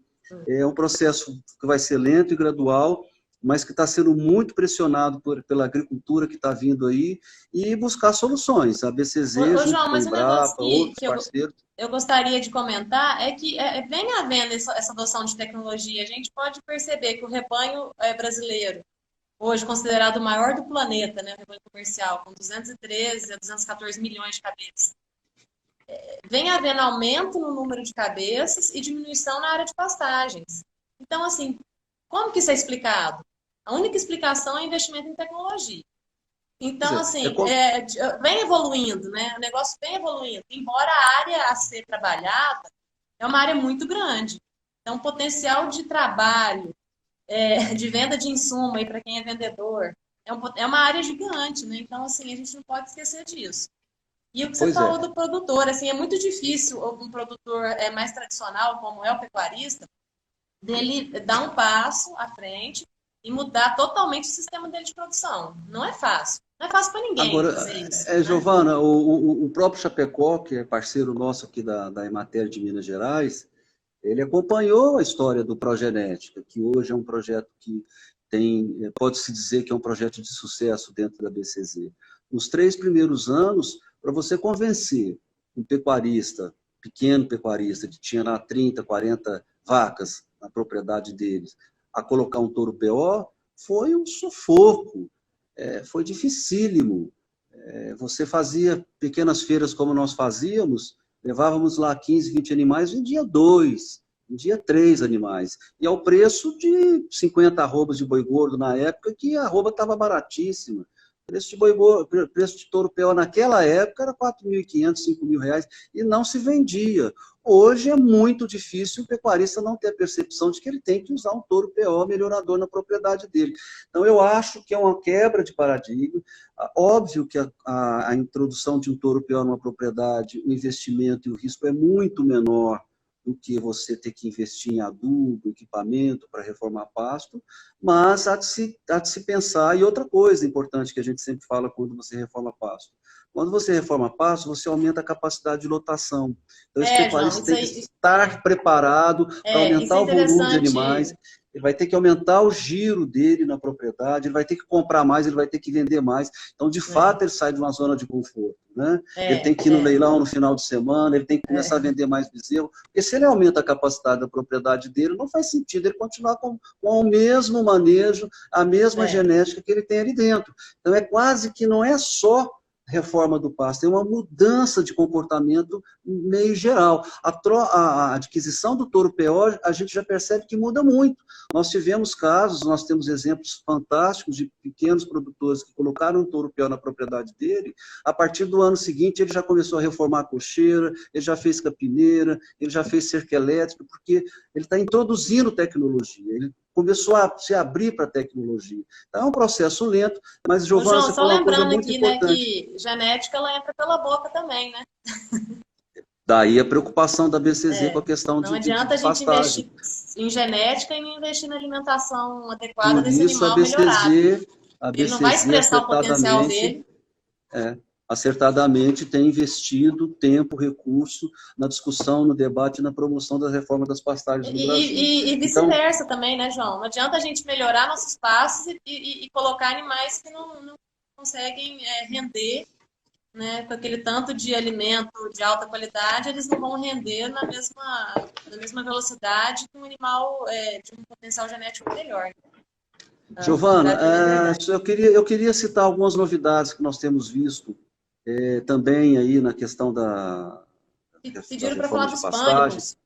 é um processo que vai ser lento e gradual, mas que está sendo muito pressionado pela agricultura que está vindo aí, e buscar soluções. A BCZ, junto com a Embrapa, outros parceiros. Eu gostaria de comentar é que vem havendo essa adoção de tecnologia. A gente pode perceber que o rebanho brasileiro, hoje considerado o maior do planeta, né, o rebanho comercial, com 213 a 214 milhões de cabeças, vem havendo aumento no número de cabeças e diminuição na área de pastagens. Então, assim, como que isso é explicado? A única explicação é investimento em tecnologia. Então, assim, vem evoluindo, né? O negócio vem evoluindo. Embora a área a ser trabalhada é uma área muito grande. Então, o potencial de trabalho, de venda de insumo aí para quem é vendedor, é uma área gigante, né? Então, assim, a gente não pode esquecer disso. E o que você falou do produtor, assim, é muito difícil um produtor mais tradicional, como é o pecuarista, dele dar um passo à frente e mudar totalmente o sistema dele de produção. Não é fácil. Não é fácil para ninguém. Agora, fazer isso, né? Giovana, o próprio Chapecó, que é parceiro nosso aqui da Emater de Minas Gerais, ele acompanhou a história do Progenética, que hoje é um projeto que pode-se dizer que é um projeto de sucesso dentro da BCZ. Nos 3 primeiros anos, para você convencer um pecuarista, pequeno pecuarista, que tinha lá 30, 40 vacas na propriedade deles, a colocar um touro PO, foi um sufoco, foi dificílimo. Você fazia pequenas feiras como nós fazíamos, levávamos lá 15, 20 animais, vendia 2, vendia 3 animais. E ao preço de 50 arrobas de boi gordo na época, que a arroba estava baratíssima. Preço de boi gordo, preço de touro PO naquela época era 4.500, 5.000 reais e não se vendia. Hoje é muito difícil o pecuarista não ter a percepção de que ele tem que usar um touro PO melhorador na propriedade dele. Então, eu acho que é uma quebra de paradigma. Óbvio que a introdução de um touro PO numa propriedade, o investimento e o risco é muito menor do que você ter que investir em adubo, equipamento para reformar pasto, mas há de se pensar. E outra coisa importante que a gente sempre fala quando você reforma pasto. Quando você reforma pasto, você aumenta a capacidade de lotação. Então, esse pecuarista tem que estar preparado para aumentar o volume de animais. Ele vai ter que aumentar o giro dele na propriedade, ele vai ter que comprar mais, ele vai ter que vender mais. Então, de fato, ele sai de uma zona de conforto. Né? Ele tem que ir no leilão no final de semana, ele tem que começar a vender mais bezerro, porque se ele aumenta a capacidade da propriedade dele, não faz sentido ele continuar com o mesmo manejo, a mesma genética que ele tem ali dentro. Então, é quase que não é só reforma do pasto, é uma mudança de comportamento meio geral. A adquisição do touro PO, a gente já percebe que muda muito. Nós tivemos casos, nós temos exemplos fantásticos de pequenos produtores que colocaram um touro PO na propriedade dele, a partir do ano seguinte ele já começou a reformar a cocheira, ele já fez capineira, ele já fez cerca elétrica, porque ele está introduzindo tecnologia, ele começou a se abrir para a tecnologia. Então, é um processo lento, mas, Giovana, você falou uma coisa muito importante. Né, que genética, ela entra pela boca também, né? Daí a preocupação da BCZ com a questão não adianta a gente investir em genética e não investir na alimentação adequada desse animal melhorado. Ele não vai expressar o potencial dele. Acertadamente tem investido tempo, recurso na discussão, no debate e na promoção da reforma das pastagens no Brasil. E vice-versa também, né, João? Não adianta a gente melhorar nossos pastos e colocar animais que não conseguem render, né, com aquele tanto de alimento de alta qualidade, eles não vão render na mesma velocidade que um animal de um potencial genético melhor. Giovana, eu queria citar algumas novidades que nós temos visto também aí na questão da pediram para falar dos pânicos.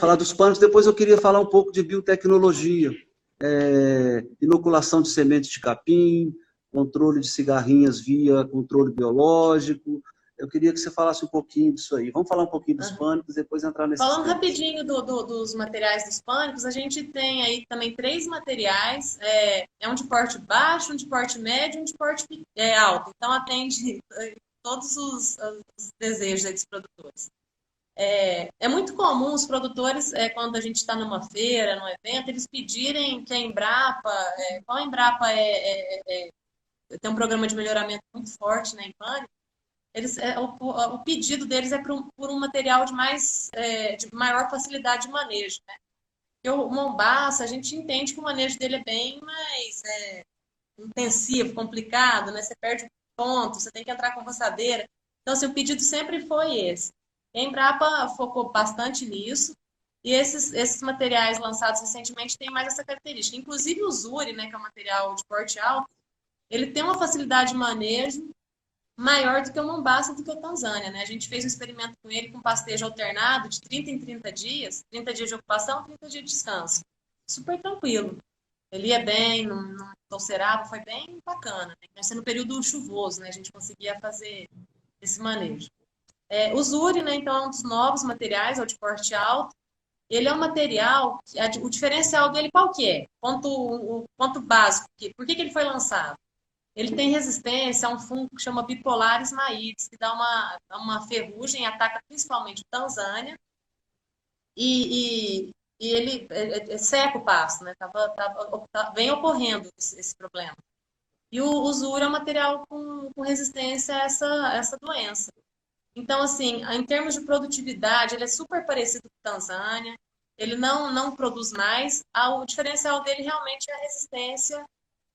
Falar dos pânicos, depois eu queria falar um pouco de biotecnologia, inoculação de sementes de capim, controle de cigarrinhas via controle biológico. Eu queria que você falasse um pouquinho disso aí. Vamos falar um pouquinho dos pânicos, depois entrar nesse. Falando rapidinho dos materiais dos pânicos, a gente tem aí também 3 materiais. Um de porte baixo, um de porte médio e um de porte alto. Então, atende todos os desejos dos produtores. É muito comum os produtores, quando a gente está numa feira, num evento, eles pedirem que a Embrapa, qual a Embrapa tem um programa de melhoramento muito forte, né, em pânico. O pedido deles é por um material de maior facilidade de manejo, né? Porque o Mombaça, a gente entende que o manejo dele é bem mais intensivo, complicado, né? Você perde ponto, você tem que entrar com roçadeira. Então, assim, o pedido sempre foi esse. A Embrapa focou bastante nisso, e esses materiais lançados recentemente têm mais essa característica. Inclusive o Zuri, né, que é um material de porte alto, ele tem uma facilidade de manejo maior do que o Mombasa, do que o Tanzânia, né? A gente fez um experimento com ele com pastejo alternado de 30 em 30 dias, 30 dias de ocupação, 30 dias de descanso. Super tranquilo. Ele ia bem, não ulcerava, foi bem bacana. Né? No período chuvoso, né? A gente conseguia fazer esse manejo. O Zuri, né? Então, é um dos novos materiais, é o de porte alto. Ele é um material, o diferencial dele qual que é? O ponto básico, por que ele foi lançado? Ele tem resistência a um fungo que chama Bipolaris maides, que dá uma ferrugem, ataca principalmente o Tanzânia, e ele seca o pasto, né? Vem ocorrendo esse problema. E o Zuri é um material com resistência a essa doença. Então, assim, em termos de produtividade, ele é super parecido com o Tanzânia, ele não produz mais, o diferencial dele realmente é a resistência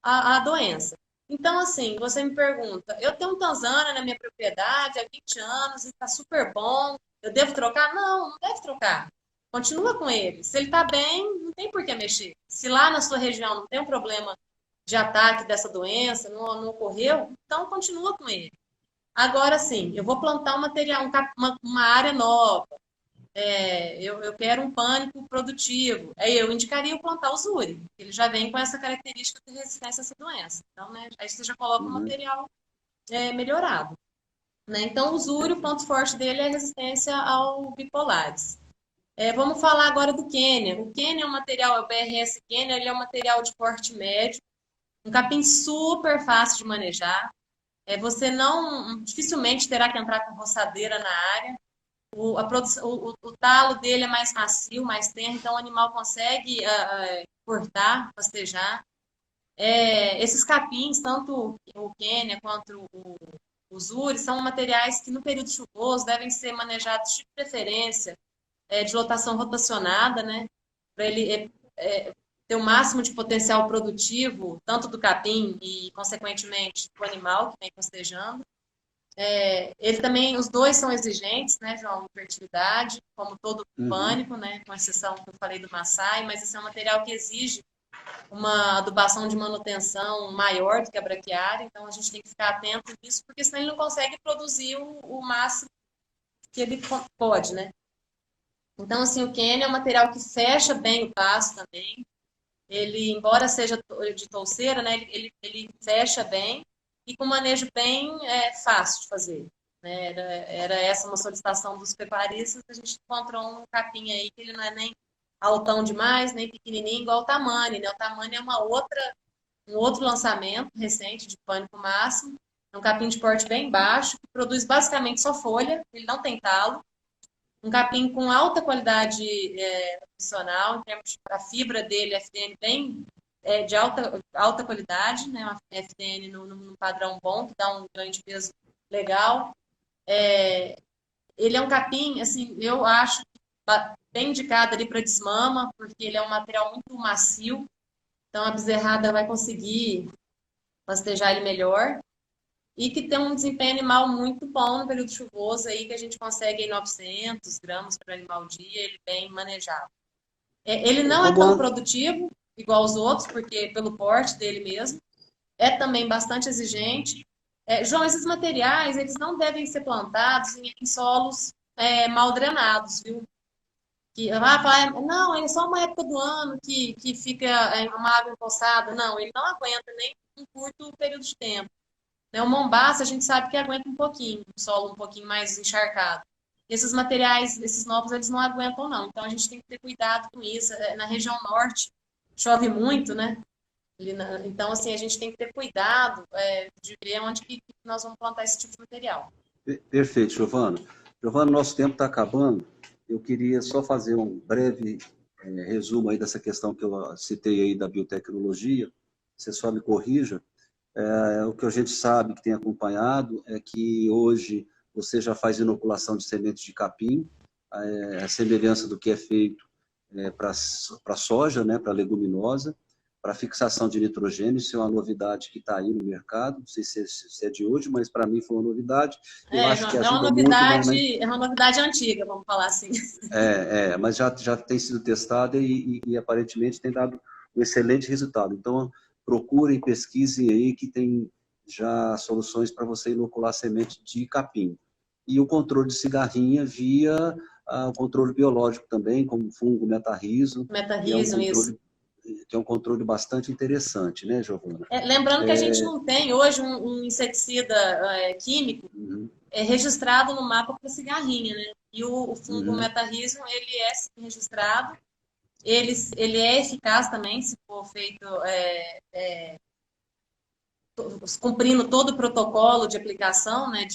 à doença. Então, assim, você me pergunta, eu tenho um Tanzânia na minha propriedade há 20 anos e está super bom, eu devo trocar? Não deve trocar. continua com ele. Se ele está bem, não tem por que mexer. Se lá na sua região não tem um problema de ataque dessa doença, não ocorreu, então continua com ele. Agora sim, eu vou plantar um material, uma área nova. Eu quero um pânico produtivo. Aí eu indicaria o plantar o Zuri. Ele já vem com essa característica de resistência a essa doença. Então, né, aí você já coloca um material melhorado. Né? Então, o Zuri, o ponto forte dele é a resistência ao bipolares. Vamos falar agora do Quênia. O Quênia é um material, o BRS Quênia, ele é um material de porte médio, um capim super fácil de manejar. Você não, dificilmente terá que entrar com roçadeira na área. O talo dele é mais macio, mais tenro, então o animal consegue cortar, pastejar. Esses capins, tanto o Quênia quanto o Zuri, são materiais que no período chuvoso devem ser manejados de preferência de lotação rotacionada, né? Para ele ter o máximo de potencial produtivo, tanto do capim e, consequentemente, do animal que vem pastejando. Ele também, os dois são exigentes, né, João, fertilidade, como todo pânico, né, com exceção que eu falei do Maasai, mas esse é um material que exige uma adubação de manutenção maior do que a braquiária, então a gente tem que ficar atento nisso, porque senão ele não consegue produzir o máximo que ele pode, né. Então, assim, o Quênia é um material que fecha bem o pasto também. Ele, embora seja de touceira, né, ele fecha bem e com manejo bem fácil de fazer. Né? Era essa uma solicitação dos pecuaristas, a gente encontrou um capim aí que ele não é nem altão demais, nem pequenininho, igual o Tamani. Né? O Tamani é um outro lançamento recente de pânico máximo. É um capim de porte bem baixo, que produz basicamente só folha, ele não tem talo. Um capim com alta qualidade nutricional, em termos de a fibra dele, FDN bem de alta qualidade, né? Uma FDN num padrão bom, que dá um ganho de peso legal. Ele é um capim, assim, eu acho bem indicado ali para desmama, porque ele é um material muito macio, então a bezerrada vai conseguir pastejar ele melhor. E que tem um desempenho animal muito bom no período chuvoso, aí que a gente consegue em 900 gramas para animal dia, ele bem manejado. Ele não é tão produtivo, igual os outros, porque pelo porte dele mesmo, é também bastante exigente. João, esses materiais, eles não devem ser plantados em solos mal drenados, viu? Que falar, não, é só uma época do ano que fica uma água empoçada. Não, ele não aguenta nem um curto período de tempo. O Mombaça, a gente sabe que aguenta um pouquinho, um solo um pouquinho mais encharcado. Esses materiais, esses novos, eles não aguentam, não. Então, a gente tem que ter cuidado com isso. Na região norte, chove muito, né? Então, assim, a gente tem que ter cuidado de ver onde que nós vamos plantar esse tipo de material. Perfeito, Giovana. Giovana, nosso tempo está acabando. Eu queria só fazer um breve resumo aí dessa questão que eu citei aí da biotecnologia. Você só me corrija. O que a gente sabe, que tem acompanhado, é que hoje você já faz inoculação de sementes de capim, a semelhança do que é feito para soja, né, para leguminosa, para fixação de nitrogênio. Isso é uma novidade que está aí no mercado, não sei se é de hoje, mas para mim foi uma novidade. Eu acho que ajuda muito. É uma novidade antiga, vamos falar assim. Mas já tem sido testada e aparentemente tem dado um excelente resultado. Então, procurem, pesquisem aí que tem já soluções para você inocular semente de capim. E o controle de cigarrinha via o controle biológico também, como fungo metarrizo. Metarrizo, isso. Que é um controle bastante interessante, né, Giovana? Lembrando que a gente não tem hoje um inseticida químico registrado no mapa para cigarrinha, né? E o fungo metarrizo, ele é registrado. Ele é eficaz também, se for feito cumprindo todo o protocolo de aplicação, né,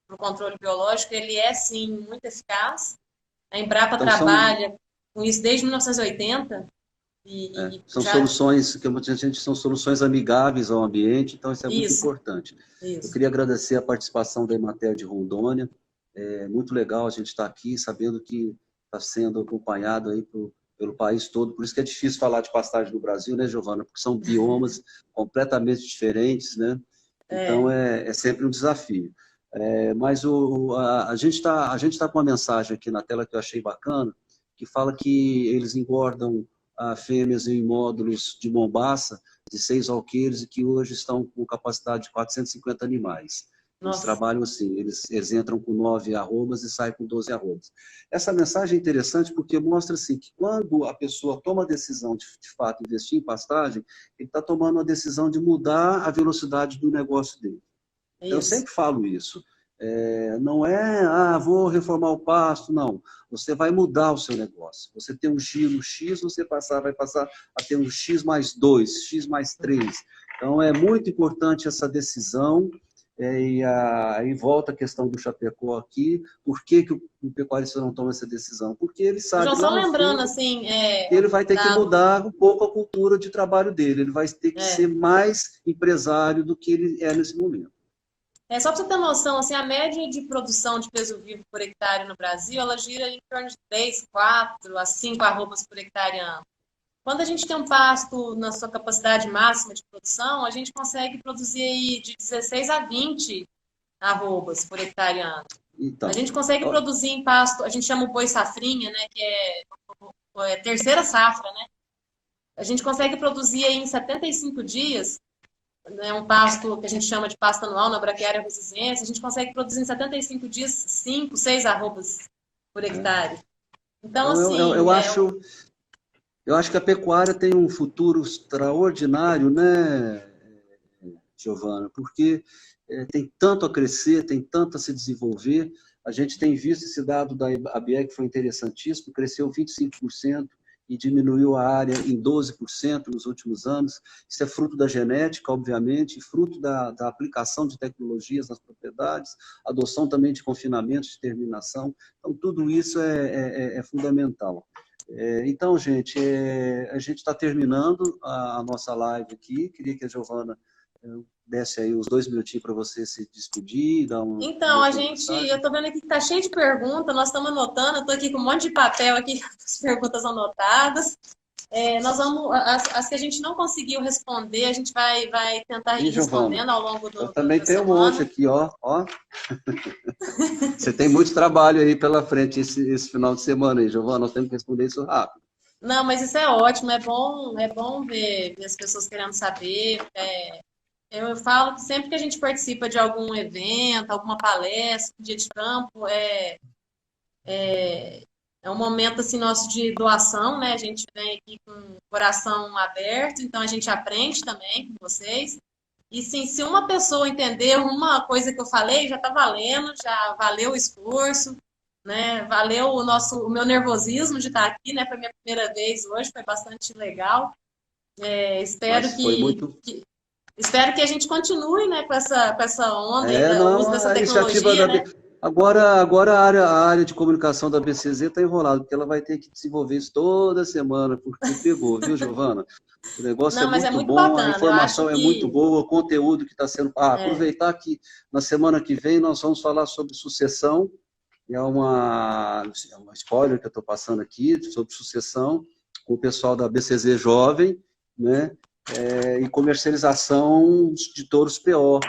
para o controle biológico, ele é, sim, muito eficaz. A Embrapa trabalha com isso desde 1980. São soluções que são soluções amigáveis ao ambiente, então isso é muito importante. Isso. Eu queria agradecer a participação da Emater de Rondônia. É muito legal a gente estar aqui, sabendo que está sendo acompanhado aí pelo país todo. Por isso que é difícil falar de pastagem no Brasil, né, Giovana? Porque são biomas completamente diferentes, né? Então, é sempre um desafio. Mas a gente tá com uma mensagem aqui na tela que eu achei bacana, que fala que eles engordam fêmeas em módulos de Mombaça de 6 alqueires e que hoje estão com capacidade de 450 animais. Eles Nossa. trabalham assim, eles entram com 9 arrobas e saem com 12 arrobas. Essa mensagem é interessante porque mostra assim, que quando a pessoa toma a decisão de fato investir em pastagem, ele está tomando a decisão de mudar a velocidade do negócio dele. Eu Isso. sempre falo isso. Não é, vou reformar o pasto, não. Você vai mudar o seu negócio. Você tem um giro X, você vai passar a ter um X mais 2, X mais 3. Então, é muito importante essa decisão. E aí volta a questão do Chapecó aqui. Por que o pecuarista não toma essa decisão? Porque ele sabe João, só lá no lembrando, fundo assim, que ele vai ter que mudar um pouco a cultura de trabalho dele. Ele vai ter que ser mais empresário do que ele é nesse momento. Só para você ter noção, assim, a média de produção de peso vivo por hectare no Brasil, ela gira em torno de 3, 4 a 5 arrobas por hectare ano. Quando a gente tem um pasto na sua capacidade máxima de produção, a gente consegue produzir aí de 16 a 20 arrobas por hectare ano. Então, a gente consegue produzir em pasto, a gente chama o boi safrinha, né, que é terceira safra, né? A gente consegue produzir aí em 75 dias, né, um pasto que a gente chama de pasto anual na Braquiária rosizense, a gente consegue produzir em 75 dias 5, 6 arrobas por hectare. Então, assim... Eu acho que a pecuária tem um futuro extraordinário, né, Giovana? Porque tem tanto a crescer, tem tanto a se desenvolver. A gente tem visto esse dado da ABIEC, que foi interessantíssimo, cresceu 25% e diminuiu a área em 12% nos últimos anos. Isso é fruto da genética, obviamente, fruto da aplicação de tecnologias nas propriedades, adoção também de confinamento, de terminação. Então, tudo isso é fundamental. Então, gente, a gente está terminando a nossa live aqui. Queria que a Giovana desse aí uns 2 minutinhos para você se despedir. Então, eu estou vendo aqui que está cheio de perguntas, nós estamos anotando, eu estou aqui com um monte de papel aqui, as perguntas anotadas. Nós vamos, as que a gente não conseguiu responder, a gente vai tentar ir respondendo ao longo do Eu também tenho semana. Um monte aqui, ó. Você tem muito trabalho aí pela frente esse final de semana aí, Giovana, nós temos que responder isso rápido. Não, mas isso é ótimo, é bom ver as pessoas querendo saber. Eu falo que sempre que a gente participa de algum evento, alguma palestra, dia de campo, é um momento assim, nosso de doação, né? A gente vem aqui com o coração aberto, então a gente aprende também com vocês. E sim, se uma pessoa entender uma coisa que eu falei, já está valendo, já valeu o esforço, né? Valeu o meu nervosismo de estar aqui, né? Foi minha primeira vez hoje, foi bastante legal. Espero que a gente continue, né, com essa onda aí do uso dessa tecnologia, né? Agora a área de comunicação da BCZ está enrolada, porque ela vai ter que desenvolver isso toda semana, porque pegou, viu, Giovana? O negócio é muito bom, bacana. A informação é muito boa, o conteúdo que está sendo... aproveitar que na semana que vem nós vamos falar sobre sucessão, é uma spoiler que eu estou passando aqui, sobre sucessão, com o pessoal da BCZ Jovem, né? E comercialização de touros PO,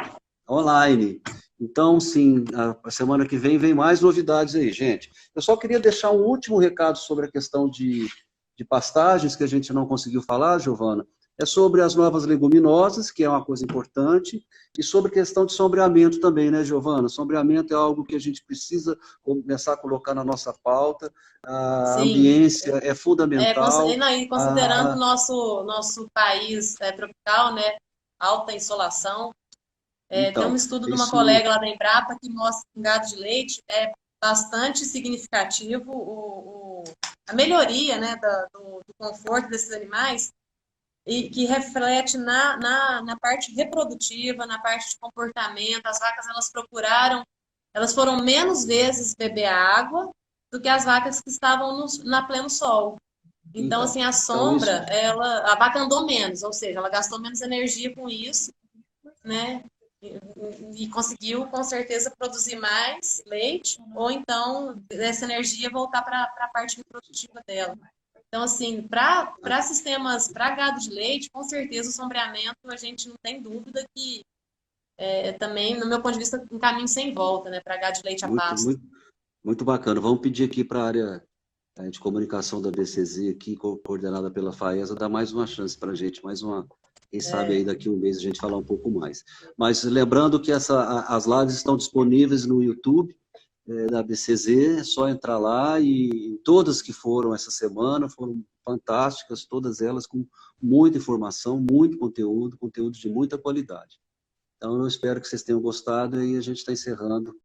online. Então, sim, a semana que vem mais novidades aí, gente. Eu só queria deixar um último recado sobre a questão de pastagens, que a gente não conseguiu falar, Giovana. É sobre as novas leguminosas, que é uma coisa importante, e sobre a questão de sombreamento também, né, Giovana? Sombreamento é algo que a gente precisa começar a colocar na nossa pauta. A ambiência é fundamental. E considerando o nosso país tropical, né, alta insolação, tem um estudo de uma colega lá da Embrapa que mostra que o gado de leite é bastante significativo a melhoria, né, do conforto desses animais, e que reflete na parte reprodutiva, na parte de comportamento. As vacas, elas foram menos vezes beber água do que as vacas que estavam na pleno sol. Então, assim, a sombra, a vaca andou menos, ou seja, ela gastou menos energia com isso, né? E conseguiu, com certeza, produzir mais leite, ou então essa energia voltar para a parte reprodutiva dela. Então, assim, para sistemas, para gado de leite, com certeza o sombreamento, a gente não tem dúvida que também, no meu ponto de vista, um caminho sem volta, né, para gado de leite a pasto. Muito bacana. Vamos pedir aqui para a área de comunicação da BCZ aqui, coordenada pela FAESA, dá mais uma chance para a gente, mais uma, quem sabe aí daqui a um mês a gente falar um pouco mais. Mas lembrando que as lives estão disponíveis no YouTube da BCZ, é só entrar lá, e todas que foram essa semana foram fantásticas, todas elas com muita informação, muito conteúdo de muita qualidade. Então eu espero que vocês tenham gostado, e a gente está encerrando